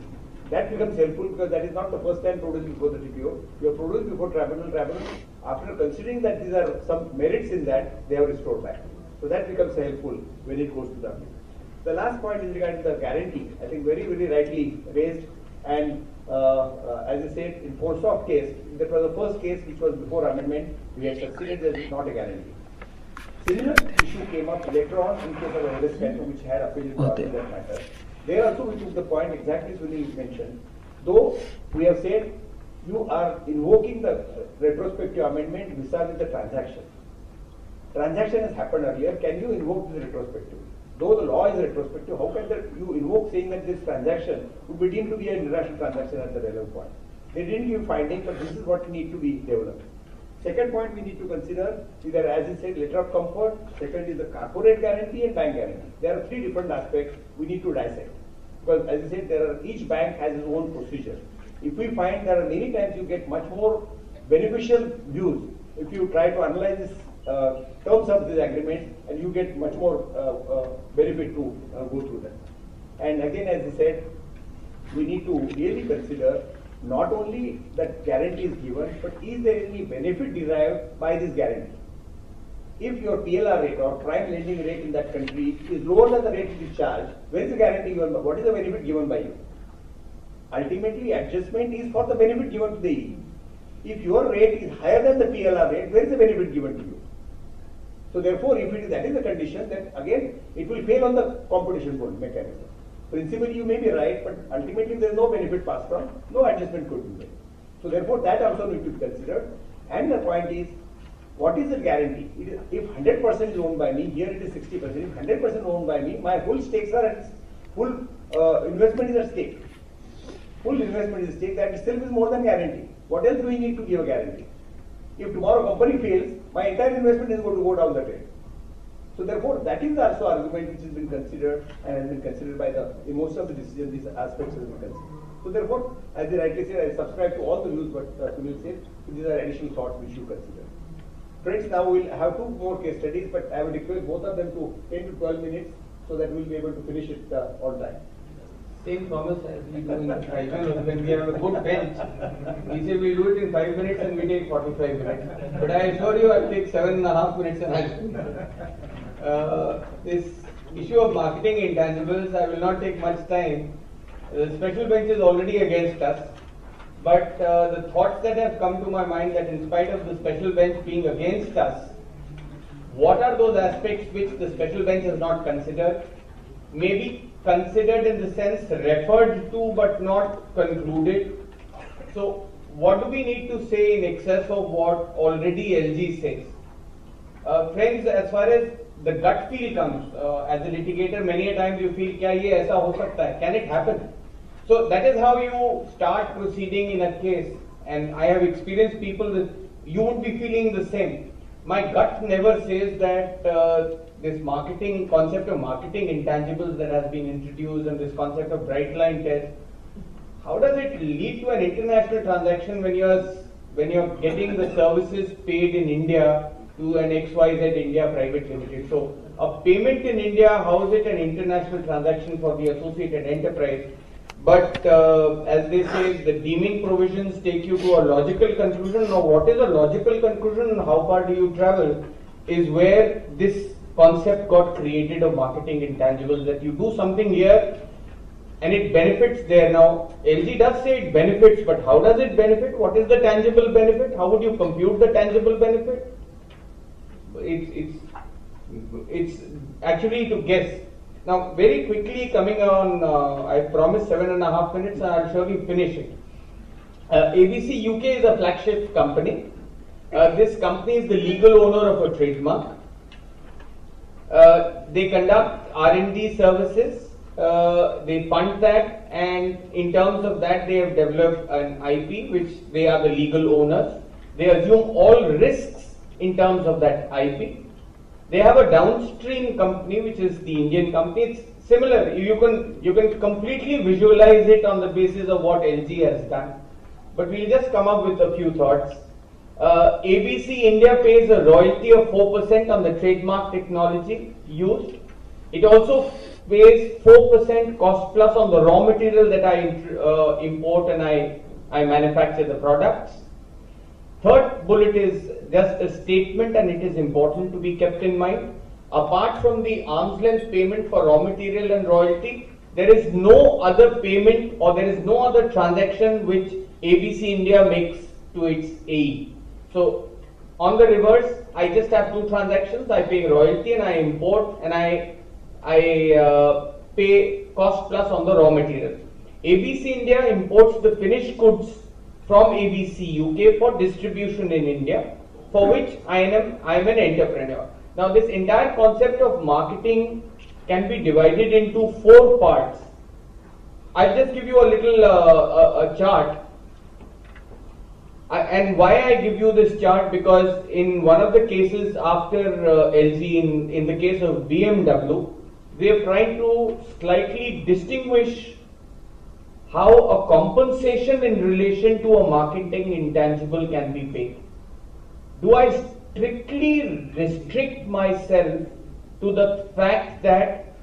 That becomes helpful because that is not the first time produced before the TPO. You have produced before tribunal, after considering that these are some merits in that, they have restored back. So that becomes helpful when it goes to the appeal. The last point is regarding the guarantee. I think very, very rightly raised, and as I said, in Forsoft case, that was the first case which was before amendment, we had succeeded that it is not a guarantee. Similar issue came up later on in case of a risk center which had appealed to that matter. There also we took the point exactly Sunil mentioned. Though we have said you are invoking the retrospective amendment vis-a-vis the transaction. Transaction has happened earlier, can you invoke this retrospective? Though the law is retrospective, how can you invoke saying that this transaction would be deemed to be an international transaction at the relevant point? They didn't give finding, but this is what need to be developed. Second point we need to consider is that, as I said, letter of comfort. Second is the corporate guarantee and bank guarantee. There are three different aspects we need to dissect. Because as I said, each bank has its own procedure. If we find there are many times you get much more beneficial views if you try to analyze this terms of this agreement, and you get much more benefit to go through that. And again, as I said, we need to really consider not only that guarantee is given, but is there any benefit derived by this guarantee? if your PLR rate or prime lending rate in that country is lower than the rate it is charged, where is the guarantee given? What is the benefit given by you? Ultimately, adjustment is for the benefit given to the AE. If your rate is higher than the PLR rate, where is the benefit given to you? So therefore, if it is, that is the condition, then again it will fail on the competition board mechanism. Principally, you may be right, but ultimately there is no benefit passed on, no adjustment could be made. So therefore, that also needs to be considered. And the point is, what is the guarantee? It is, if 100% is owned by me, here it is 60%. If 100% owned by me, my full stakes are at full investment is at stake. Full investment is at stake. That itself is more than guarantee. What else do we need to give a guarantee? If tomorrow company fails, my entire investment is going to go down the drain. So therefore, that is also argument which has been considered and has been considered by the in most of the decisions. These aspects have been considered. So therefore, as I rightly said, I subscribe to all the views what Sunil said. So these are additional thoughts we should consider. Friends, now we'll have two more case studies, but I would request both of them to 10 to 12 minutes so that we'll be able to finish it on time. Same promise as we do in RAJAN when we have a good bench. We say we'll do it in 5 minutes and we take 45 minutes. But I assure you I'll take 7.5 minutes and I'll this issue of marketing intangibles, I will not take much time. The special bench is already against us. But the thoughts that have come to my mind that in spite of the special bench being against us, what are those aspects which the special bench has not considered? Maybe considered in the sense referred to but not concluded. So what do we need to say in excess of what already LG says? Friends, as far as the gut feel comes, as a litigator, many a times you feel, kya ye aisa ho sakta hai? Can it happen? So that is how you start proceeding in a case, and I have experienced people that you would be feeling the same. My gut never says that this marketing concept of marketing intangibles that has been introduced and this concept of bright line test, how does it lead to an international transaction when you're getting the services paid in India to an XYZ India Private Limited? So a payment in India, how is it an international transaction for the associated enterprise? But as they say, the deeming provisions take you to a logical conclusion. Now, what is a logical conclusion and how far do you travel is where this concept got created of marketing intangibles, that you do something here and it benefits there. Now, LG does say it benefits, but how does it benefit? What is the tangible benefit? How would you compute the tangible benefit? It's actually to guess. Now, very quickly coming on, I promised 7.5 minutes and I'll surely finish it. ABC UK is a flagship company. This company is the legal owner of a trademark. They conduct R&D services, they fund that, and in terms of that they have developed an IP which they are the legal owners. They assume all risks in terms of that IP. They have a downstream company which is the Indian company. It's similar. You can completely visualize it on the basis of what LG has done. But we'll just come up with a few thoughts. ABC India pays a royalty of 4% on the trademark technology used. It also pays 4% cost plus on the raw material that I import and I manufacture the products. Third bullet is just a statement, and it is important to be kept in mind. Apart from the arm's length payment for raw material and royalty, there is no other payment or there is no other transaction which ABC India makes to its AE. So on the reverse, I just have two transactions. I pay royalty and I import, and I pay cost plus on the raw material. ABC India imports the finished goods from ABC UK for distribution in India, for which I am an entrepreneur. Now, this entire concept of marketing can be divided into 4 parts. I'll just give you a little a chart. And why I give you this chart, because in one of the cases after LG, in the case of BMW, they have tried to slightly distinguish how a compensation in relation to a marketing intangible can be paid. Do I strictly restrict myself to the fact that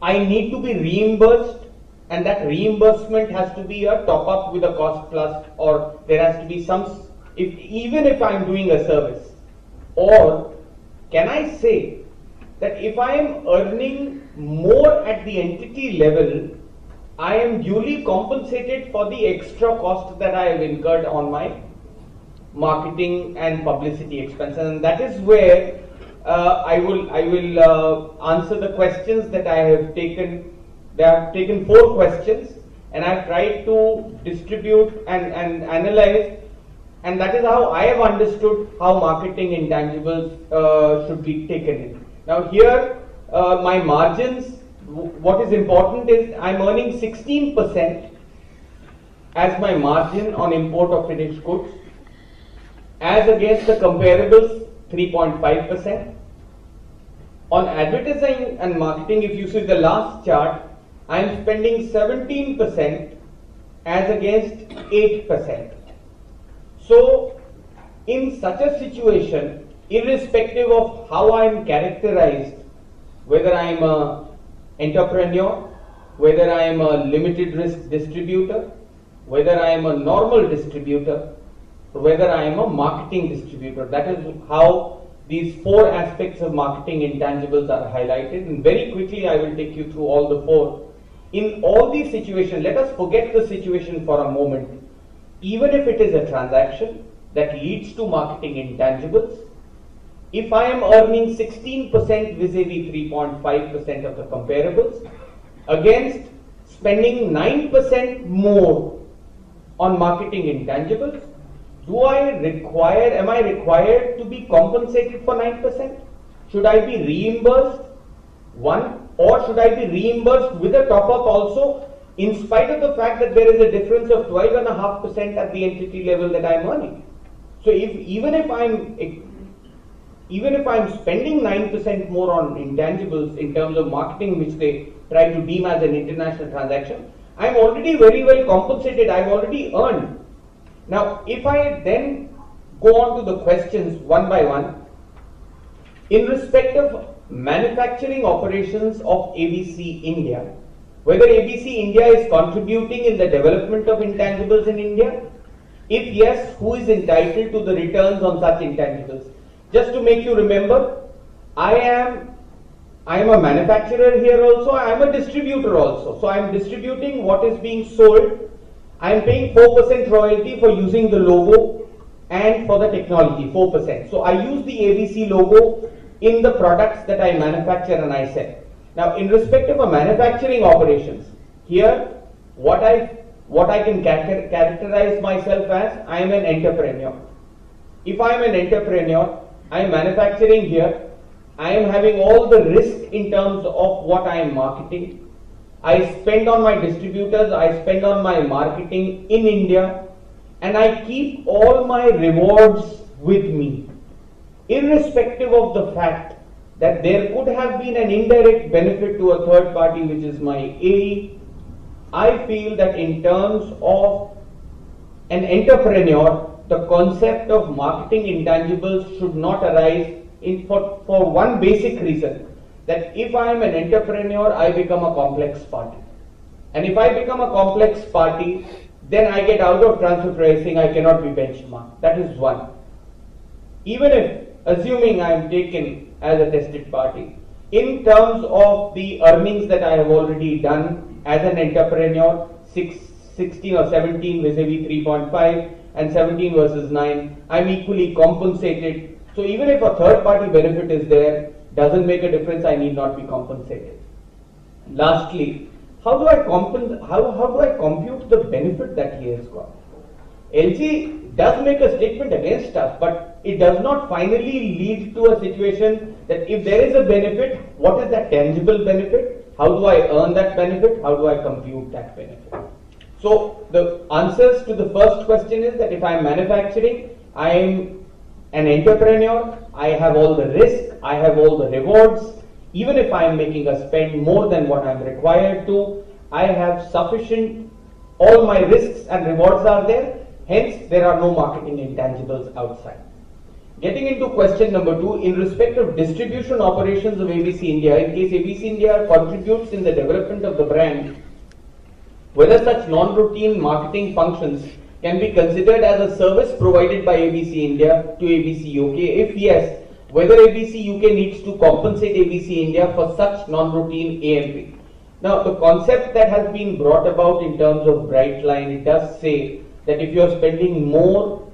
I need to be reimbursed, and that reimbursement has to be a top up with a cost plus, or there has to be some, even if I'm doing a service, or can I say that if I am earning more at the entity level, I am duly compensated for the extra cost that I have incurred on my marketing and publicity expenses? And that is where I will answer the questions that I have taken. They have taken 4 questions, and I have tried to distribute and analyze, and that is how I have understood how marketing intangibles should be taken in. Now here, my margins, what is important is I am earning 16% as my margin on import of finished goods, as against the comparables 3.5%. On advertising and marketing, if you see the last chart, I am spending 17% as against 8%. So, in such a situation, irrespective of how I am characterized, whether I am an entrepreneur, whether I am a limited risk distributor, whether I am a normal distributor, whether I am a marketing distributor, that is how these 4 aspects of marketing intangibles are highlighted. And very quickly I will take you through all the 4. In all these situations, let us forget the situation for a moment. Even if it is a transaction that leads to marketing intangibles, if I am earning 16% vis-a-vis 3.5% of the comparables, against spending 9% more on marketing intangibles, am I required to be compensated for 9%? Should I be reimbursed 1, or should I be reimbursed with a top-up also, in spite of the fact that there is a difference of 12.5% at the entity level that I am earning? So even if I'm spending 9% more on intangibles in terms of marketing, which they try to deem as an international transaction, I'm already very well compensated. I've already earned. Now, if I then go on to the questions one by one, in respect of manufacturing operations of ABC India, whether ABC India is contributing in the development of intangibles in India? If yes, who is entitled to the returns on such intangibles? Just to make you remember, I am a manufacturer here also, I am a distributor also. So I am distributing what is being sold. I am paying 4% royalty for using the logo and for the technology, 4%. So I use the ABC logo in the products that I manufacture and I sell. Now, in respect of a manufacturing operations, here what I can characterize myself as, I am an entrepreneur. If I am an entrepreneur, I am manufacturing here, I am having all the risk in terms of what I am marketing. I spend on my distributors, I spend on my marketing in India, and I keep all my rewards with me, irrespective of the fact that there could have been an indirect benefit to a third party, which is my AE. I feel that in terms of an entrepreneur, the concept of marketing intangibles should not arise for one basic reason, that if I am an entrepreneur, I become a complex party. And if I become a complex party, then I get out of transfer pricing, I cannot be benchmarked. That is one. Even if, assuming I am taken as a tested party, in terms of the earnings that I have already done as an entrepreneur, 16 or 17 vis-a-vis 3.5 and 17 versus 9, I am equally compensated. So even if a third party benefit is there, doesn't make a difference, I need not be compensated. Lastly, how do I compute the benefit that he has got? LG does make a statement against us, but it does not finally lead to a situation that if there is a benefit, what is that tangible benefit? How do I earn that benefit? How do I compute that benefit? So the answers to the first question is that if I am manufacturing, I am an entrepreneur, I have all the risk, I have all the rewards. Even if I am making a spend more than what I am required to, I have sufficient, all my risks and rewards are there, hence there are no marketing intangibles outside. Getting into question number 2, in respect of distribution operations of ABC India, in case ABC India contributes in the development of the brand, whether such non-routine marketing functions can be considered as a service provided by ABC India to ABC UK. If yes, whether ABC UK needs to compensate ABC India for such non-routine AMP. Now, the concept that has been brought about in terms of bright line, it does say that if you are spending more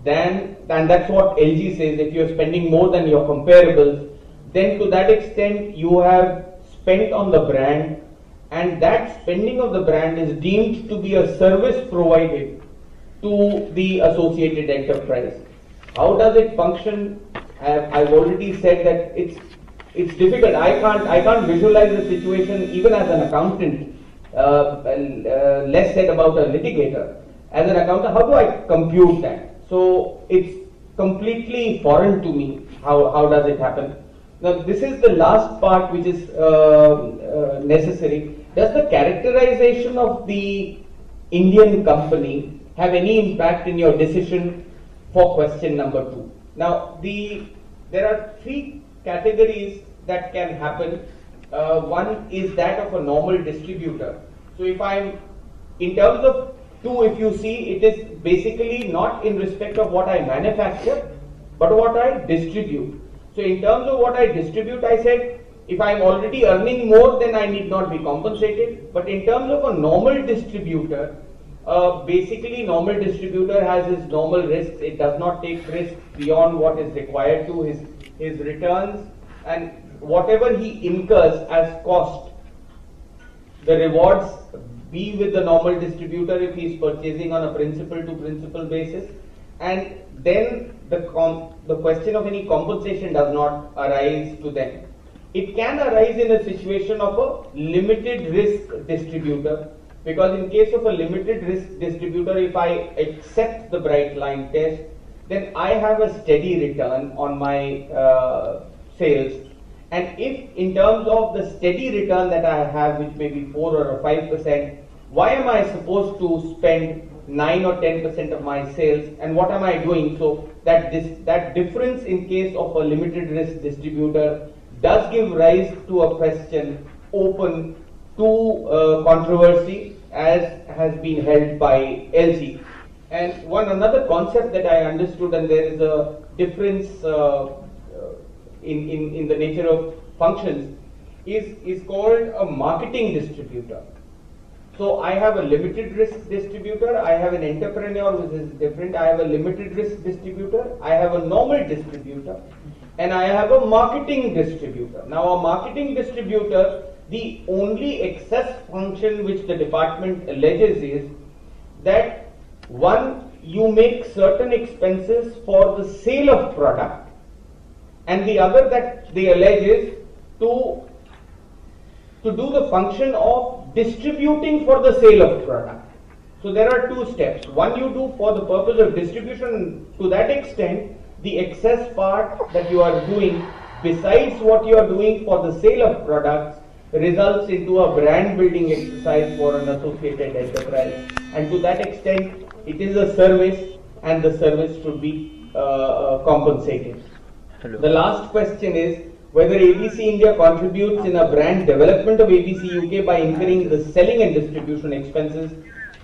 than, and that's what LG says, if you are spending more than your comparables, then to that extent you have spent on the brand, and that spending of the brand is deemed to be a service provided to the associated enterprise. How does it function? I've already said that it's difficult. I can't visualize the situation even as an accountant. Less said about a litigator. As an accountant, how do I compute that? So it's completely foreign to me. How does it happen? Now this is the last part which is necessary. Does the characterization of the Indian company have any impact in your decision for question number 2? Now there are 3 categories that can happen. One is that of a normal distributor. So if I'm, in terms of 2, if you see, it is basically not in respect of what I manufacture, but what I distribute. So in terms of what I distribute, I said, if I'm already earning more, then I need not be compensated. But in terms of a normal distributor, basically normal distributor has his normal risks. It does not take risks beyond what is required to his returns, and whatever he incurs as cost, the rewards be with the normal distributor if he is purchasing on a principal to principal basis, and then the question of any compensation does not arise to them. It can arise in a situation of a limited risk distributor, because in case of a limited risk distributor, if I accept the bright line test, then I have a steady return on my sales. And if in terms of the steady return that I have, which may be 4 or 5%, why am I supposed to spend 9 or 10% of my sales, and what am I doing? So that difference in case of a limited risk distributor does give rise to a question open to controversy, as has been held by LG. And another concept that I understood, and there is a difference in the nature of functions, is called a marketing distributor. So I have a limited risk distributor, I have an entrepreneur, which is different. I have a limited risk distributor, I have a normal distributor, and I have a marketing distributor. Now a marketing distributor, the only excess function which the department alleges is that, one, you make certain expenses for the sale of product, and the other that they allege is to do the function of distributing for the sale of product. So there are 2 steps. One you do for the purpose of distribution. To that extent, the excess part that you are doing besides what you are doing for the sale of products results into a brand building exercise for an associated enterprise. And to that extent, it is a service, and the service should be compensated. Hello. The last question is whether ABC India contributes in a brand development of ABC UK by incurring the selling and distribution expenses.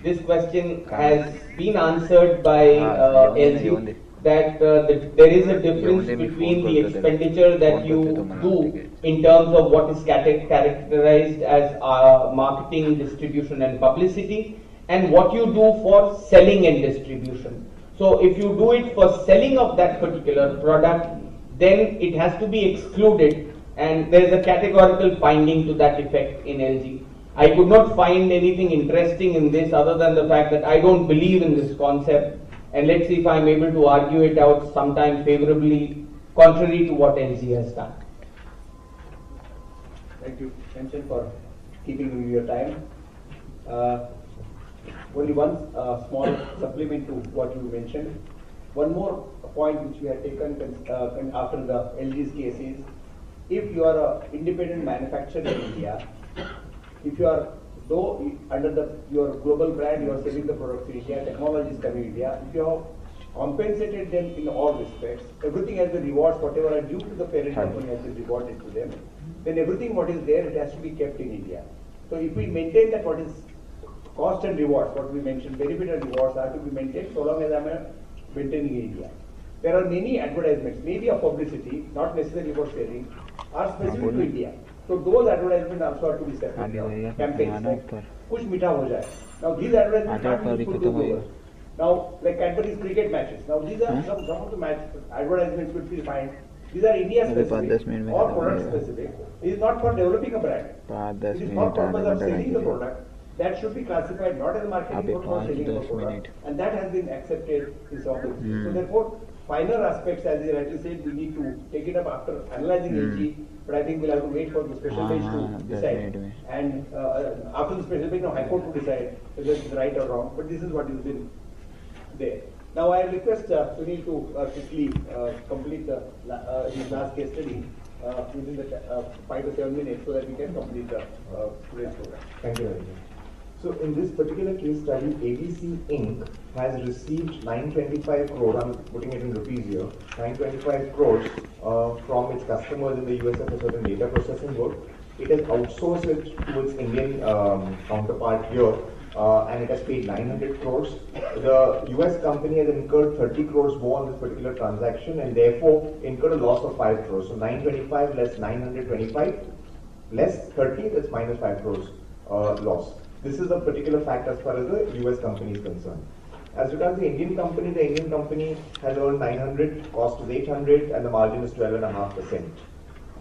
This question has been answered by LG, that there is a difference between the expenditure that you do in terms of what is characterized as marketing, distribution and publicity, and what you do for selling and distribution. So if you do it for selling of that particular product, then it has to be excluded, and there is a categorical finding to that effect in LG. I could not find anything interesting in this other than the fact that I don't believe in this concept, and let's see if I'm able to argue it out sometime favorably, contrary to what LG has done. Thank you, Kanchan, for keeping your time. Only one small supplement to what you mentioned. One more point which we have taken after the LG's case is, if you are an independent manufacturer in India, if you are, though under your global brand you are selling the products in India, technology is coming in India, if you have compensated them in all respects, everything has the rewards, whatever are due to the parent company has been rewarded to them, then everything what is there, it has to be kept in India. So if we maintain that what is cost and rewards, what we mentioned, benefit and rewards are to be maintained so long as I am maintaining in India. there are many advertisements, maybe of publicity, not necessarily for selling, are specific to India. So those advertisements also have to be separate. Campaigns like Kuch Meetha Ho Jaye. Now these advertisements are useful to growers. Now, like Cadbury's cricket matches. Now these are some of the advertisements which we find. These are India specific or product specific. It is not for developing a brand. It is for purpose of selling the product. That should be classified not as marketing but for selling the product. And that has been accepted in some of the cases. So therefore, finer aspects, as you rightly said, we need to take it up after analyzing AG. But I think we'll have to wait for the special bench to decide. And after the special bench, High Court to decide whether it's right or wrong. But this is what has been there. Now I request Sunil to quickly complete his last case study within the 5 to 7 minutes so that we can complete the today's program. Thank you very much. So in this particular case study, ABC Inc. has received 925 crores, I'm putting it in rupees here, 925 crores from its customers in the US for certain data processing work. It has outsourced it to its Indian counterpart here and it has paid 900 crores. The US company has incurred 30 crores more on this particular transaction and therefore incurred a loss of 5 crores. So 925 less 925 less 30, that's minus 5 crores loss. This is a particular fact as far as the US company is concerned. As regards the Indian company has earned 900, cost is 800 and the margin is 12.5%.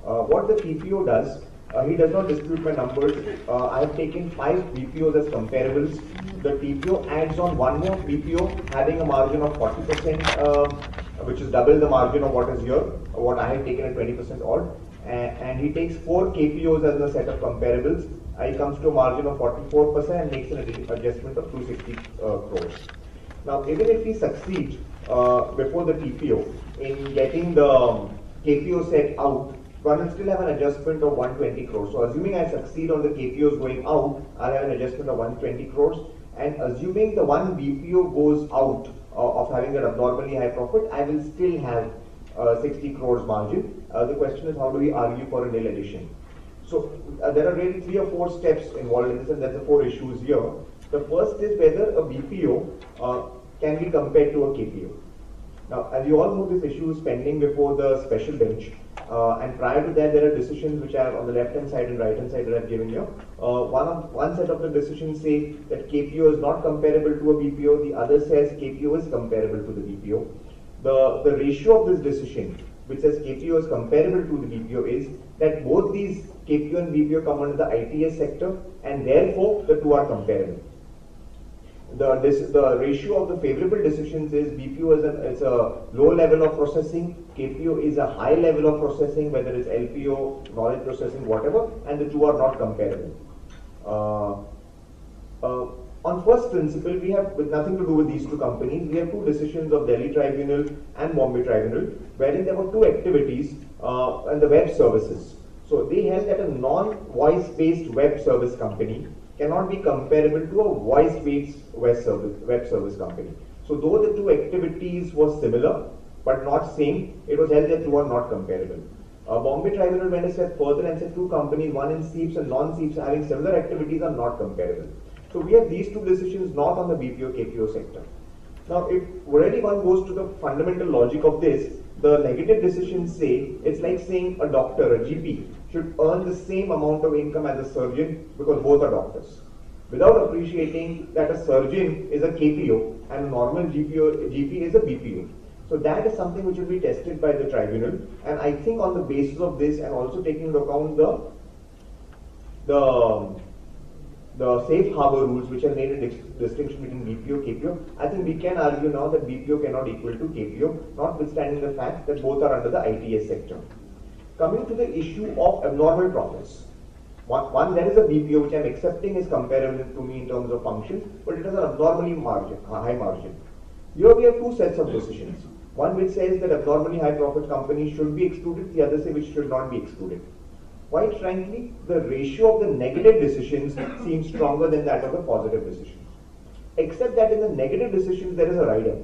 What the TPO does, he does not dispute my numbers. I have taken 5 BPOs as comparables. The TPO adds on one more BPO having a margin of 40%, which is double the margin of what is here, what I have taken at 20% odd. And he takes 4 KPOs as a set of comparables. He comes to a margin of 44% and makes an adjustment of 260 crores. Now, even if he succeeds before the TPO in getting the KPO set out, one will still have an adjustment of 120 crores. So, assuming I succeed on the KPOs going out, I'll have an adjustment of 120 crores. And assuming the one BPO goes out of having an abnormally high profit, I will still have 60 crores margin. The question is, how do we argue for a nil addition? So there are really 3 or 4 steps involved in this, and that's the 4 issues here. The first is whether a BPO can be compared to a KPO. Now, as you all know, this issue is pending before the special bench, and prior to that, there are decisions which are on the left-hand side and right-hand side that I've given you. One set of the decisions say that KPO is not comparable to a BPO. The other says KPO is comparable to the BPO. The ratio of this decision, which says KPO is comparable to the BPO, is that both these KPO and BPO come under the ITS sector, and therefore the two are comparable. The ratio of the favorable decisions is BPO is a low level of processing, KPO is a high level of processing, whether it's LPO, knowledge processing, whatever, and the two are not comparable. On first principle, we have with nothing to do with these 2 companies. We have 2 decisions of Delhi Tribunal and Bombay Tribunal, wherein there were 2 activities and the web services. So they held that a non-voice-based web service company cannot be comparable to a voice-based web service company. So though the 2 activities were similar but not same, it was held that 2 are not comparable. Bombay Tribunal went a step further and said 2 companies, one in SEEPs and non-SEEPs, having similar activities are not comparable. So we have these 2 decisions not on the BPO KPO sector. Now, if already one goes to the fundamental logic of this, the negative decisions say it's like saying a doctor, a GP, should earn the same amount of income as a surgeon because both are doctors, without appreciating that a surgeon is a KPO and a normal GP is a BPO. So that is something which will be tested by the tribunal, and I think on the basis of this and also taking into account the safe harbor rules which have made a distinction between BPO, KPO, I think we can argue now that BPO cannot equal to KPO, notwithstanding the fact that both are under the ITS sector. Coming to the issue of abnormal profits. One, there is a BPO which I am accepting is comparable to me in terms of functions, but it has an abnormally high margin. Here we have 2 sets of decisions. One which says that abnormally high profit companies should be excluded, the other say which should not be excluded. Quite frankly, the ratio of the negative decisions seems stronger than that of the positive decisions. Except that in the negative decisions there is a rider.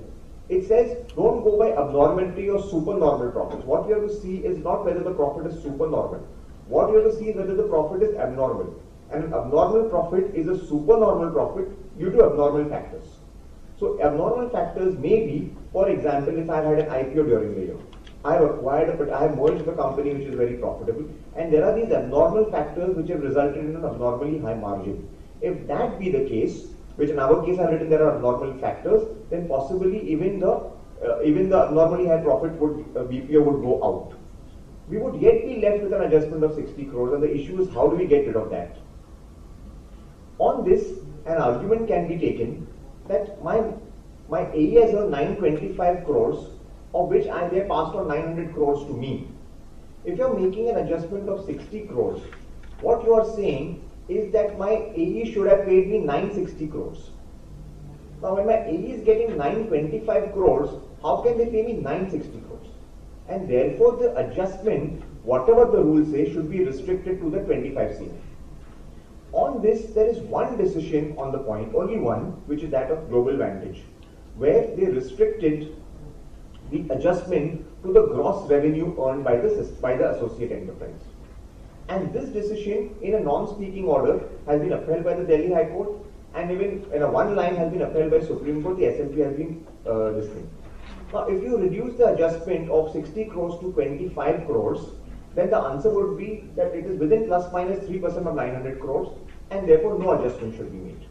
It says don't go by abnormality or supernormal profits. What you have to see is not whether the profit is supernormal. What you have to see is whether the profit is abnormal. And an abnormal profit is a supernormal profit due to abnormal factors. So abnormal factors may be, for example, if I've had an IPO during the year, I have acquired, but I have merged a company which is very profitable, and there are these abnormal factors which have resulted in an abnormally high margin. If that be the case, which in our case I've written there are abnormal factors, then possibly even the abnormally high profit would BPO would go out. We would yet be left with an adjustment of 60 crores, and the issue is how do we get rid of that? On this, an argument can be taken that my AE has earned 925 crores, of which they passed on 900 crores to me. If you are making an adjustment of 60 crores, what you are saying is that my AE should have paid me 960 crores. Now when my AE is getting 925 crores, how can they pay me 960 crores? And therefore the adjustment, whatever the rules say, should be restricted to the 25C. On this, there is one decision on the point, only one, which is that of Global Vantage, where they restricted the adjustment to the gross revenue earned by the associate enterprise. And this decision, in a non-speaking order, has been upheld by the Delhi High Court, and even in a one line has been upheld by Supreme Court. The SLP has been this thing. Now, if you reduce the adjustment of 60 crores to 25 crores, then the answer would be that it is within plus minus 3% of 900 crores, and therefore no adjustment should be made.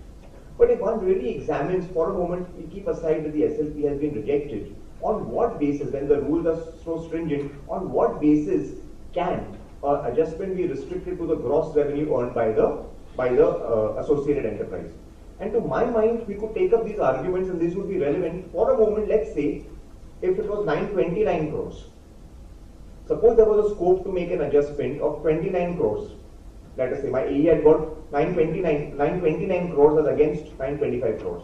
But if one really examines for a moment, we keep aside that the SLP has been rejected, on what basis, when the rules are so stringent, on what basis can adjustment be restricted to the gross revenue earned by the associated enterprise? And to my mind, we could take up these arguments and this would be relevant. For a moment, let's say, if it was 929 crores. Suppose there was a scope to make an adjustment of 29 crores. Let us say my AE had got 929 crores as against 925 crores.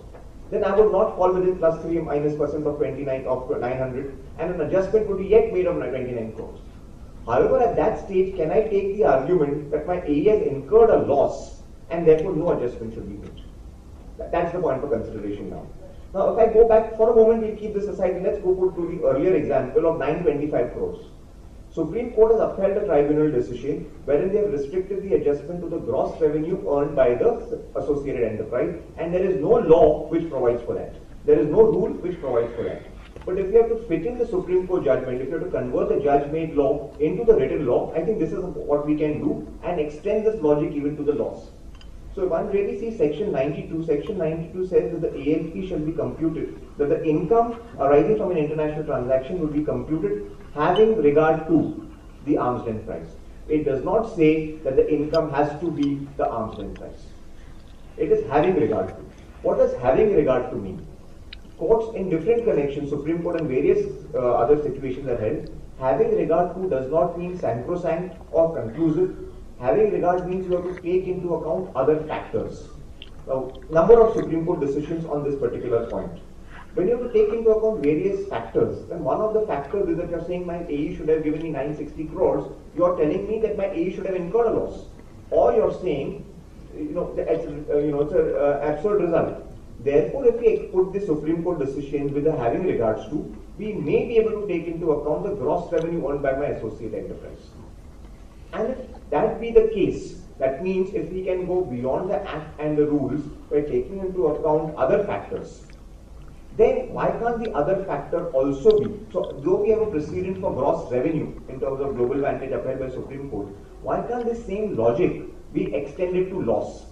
Then I would not fall within plus 3 minus percent of 29 of 900, and an adjustment would be yet made of 29 crores. However, at that stage, can I take the argument that my AE has incurred a loss and therefore no adjustment should be made? That's the point for consideration now. Now, if I go back for a moment, we'll keep this aside and let's go to the earlier example of 925 crores. Supreme Court has upheld a tribunal decision wherein they have restricted the adjustment to the gross revenue earned by the associated enterprise, and there is no law which provides for that. There is no rule which provides for that. But if you have to fit in the Supreme Court judgment, if you have to convert the judge-made law into the written law, I think this is what we can do and extend this logic even to the laws. So if one really sees section 92 says that the ALP shall be computed, that the income arising from an international transaction will be computed having regard to the arm's length price. It does not say that the income has to be the arm's length price. It is having regard to. What does having regard to mean? Courts in different connections, Supreme Court and various other situations are held. Having regard to does not mean sacrosanct or conclusive. Having regard means you have to take into account other factors. Now, number of Supreme Court decisions on this particular point. When you have to take into account various factors, then one of the factors is that you are saying my AE should have given me 960 crores. You are telling me that my AE should have incurred a loss, or you are saying, it's an absurd result. Therefore, if we put the Supreme Court decision with the having regards to, we may be able to take into account the gross revenue earned by my associate enterprise. And if that be the case, that means if we can go beyond the act and the rules by taking into account other factors, then why can't the other factor also be? So, though we have a precedent for gross revenue in terms of Global Vantage upheld by Supreme Court, why can't the same logic be extended to loss,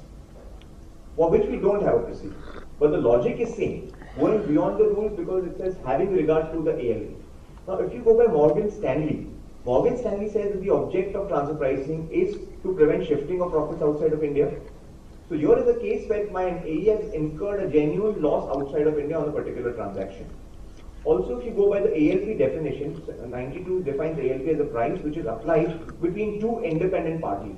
for which we don't have a precedent? But the logic is same, going beyond the rules because it says having regard to the ALP. Now, if you go by Morgan Stanley says that the object of transfer pricing is to prevent shifting of profits outside of India. So here is a case where my AE has incurred a genuine loss outside of India on a particular transaction. Also, if you go by the ALP definition, 92 defines ALP as a price which is applied between two independent parties.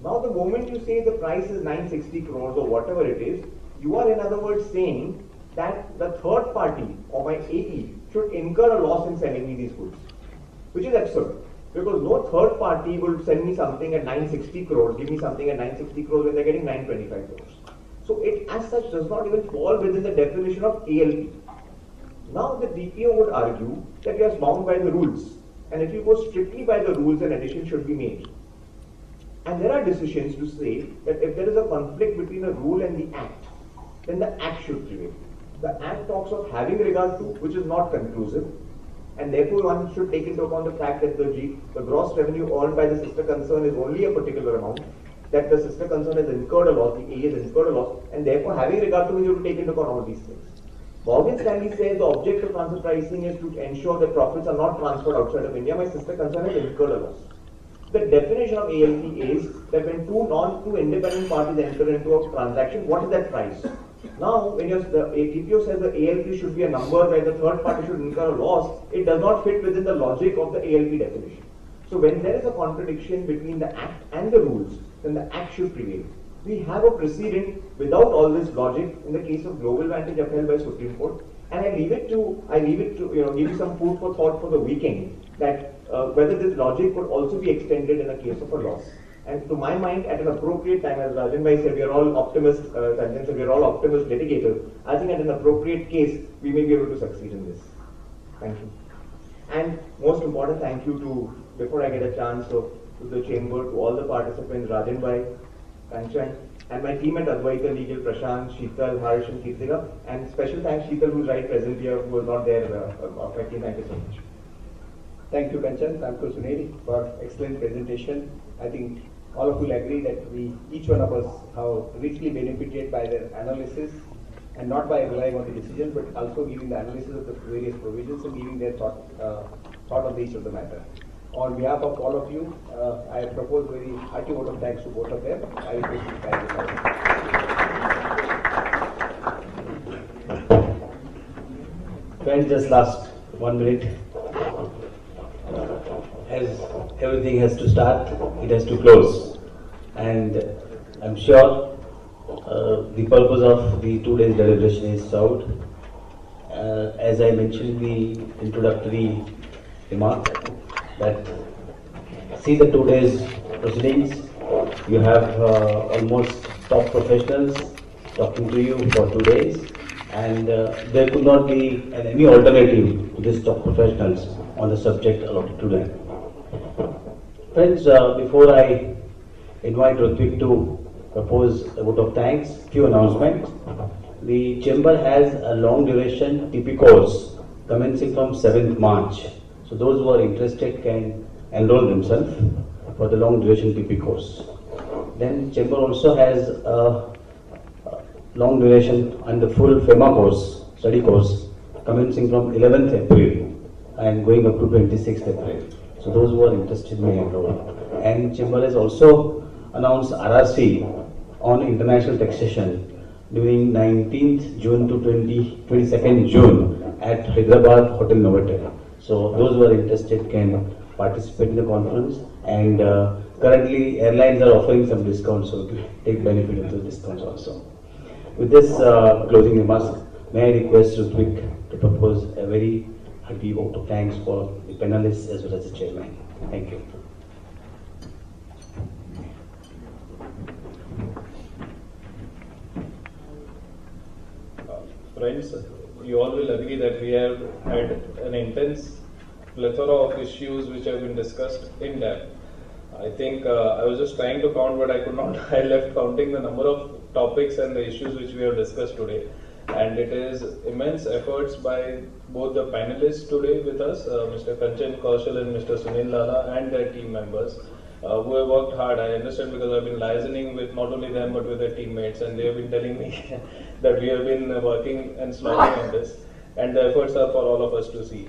Now, the moment you say the price is 960 crores or whatever it is, you are in other words saying that the third party or my AE should incur a loss in selling me these goods, which is absurd. Because no third party will sell me something at 960 crores, give me something at 960 crores when they're getting 925 crores. So it as such does not even fall within the definition of ALP. Now the DPO would argue that we are bound by the rules, and if you go strictly by the rules, an addition should be made. And there are decisions to say that if there is a conflict between a rule and the act, then the act should prevail. the Act talks of having regard to, which is not conclusive, and therefore one should take into account the fact that the gross revenue earned by the sister concern is only a particular amount, that the sister concern has incurred a loss, the A has incurred a loss, and therefore having regard to, you have to take into account all these things. Morgan Stanley says the object of transfer pricing is to ensure that profits are not transferred outside of India. My sister concern has incurred a loss. The definition of ALP is that when two independent parties enter into a transaction, what is that price? Now, when the TPO says the ALP should be a number where the third party should incur a loss, it does not fit within the logic of the ALP definition. So when there is a contradiction between the Act and the rules, then the Act should prevail. We have a precedent without all this logic in the case of Global Vantage upheld by Supreme Court, and I leave it to give you some food for thought for the weekend that whether this logic could also be extended in a case of a loss. And to my mind, at an appropriate time, as Rajan Bhai said, we are all optimists, Sanjan said, we are all optimist litigators. I think at an appropriate case, we may be able to succeed in this. Thank you. And most important, thank you to, before I get a chance, to the chamber, to all the participants, Rajan Bhai, Kanchan, and my team at Advaita Legal, Prashant, Sheetal, Harsh, and Kirtika. And special thanks, Sheetal, who is right present here, who was not there of my team. Thank you so much. Thank you, Kanchan. Thank you, Sunil, for excellent presentation. I think all of you will agree that each one of us have richly benefited by the analysis, and not by relying on the decision, but also giving the analysis of the various provisions and giving their thought on each of the matter. On behalf of all of you, I propose very hearty vote of thanks to both of them. I request you to thank you. Friends, just last 1 minute. As everything has to start, it has to close. And I'm sure the purpose of the 2 days deliberation is served. As I mentioned in the introductory remark, that see the 2 days proceedings, you have almost top professionals talking to you for 2 days, and there could not be any alternative to these top professionals on the subject allotted to them. Friends, before I invite Rutvik to propose a vote of thanks, few announcements. The chamber has a long duration TP course commencing from 7th March. So those who are interested can enroll themselves for the long duration TP course. Then chamber also has a long duration and the full FEMA course, study course, commencing from 11th April and going up to 26th April. So those who are interested may enroll. And chamber has also announced RRC on international taxation during 19th June to 22nd June at Hyderabad Hotel Novotel. So those who are interested can participate in the conference, and currently airlines are offering some discounts, so to take benefit of those discounts also. With this closing remarks, may I request Rutvik to propose a very hearty vote of thanks for the panelists as well as the chairman. Thank you. Friends, you all will agree that we have had an intense plethora of issues which have been discussed in depth. I think I was just trying to count, but I could not. I left counting the number of topics and the issues which we have discussed today. And it is immense efforts by both the panelists today with us, Mr. Kanchan Kaushal and Mr. Sunil Lala, and their team members, who have worked hard. I understand because I've been liaising with not only them but with their teammates, and they have been telling me that we have been working and sliding on this, and the efforts are for all of us to see.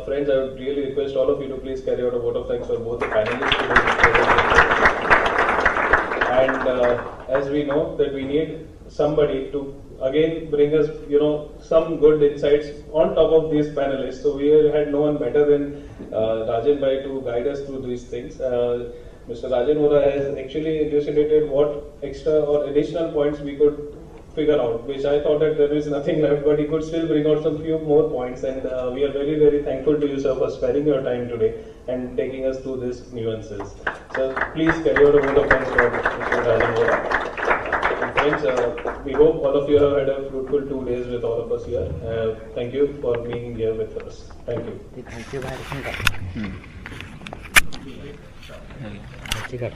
Friends, I would really request all of you to please carry out a vote of thanks for both the panelists today. And as we know that we need somebody to again bring us, some good insights on top of these panelists. So we had no one better than Rajan Bhai to guide us through these things. Mr. Rajan Vora has actually elucidated what extra or additional points we could figure out, which I thought that there is nothing left, but he could still bring out some few more points, and we are very, very thankful to you, sir, for sparing your time today and taking us through these nuances. So please carry out a vote of thanks for Mr. Rajan Vora. Friends, we hope all of you have had a fruitful 2 days with all of us here. Thank you for being here with us. Thank you. Thank you.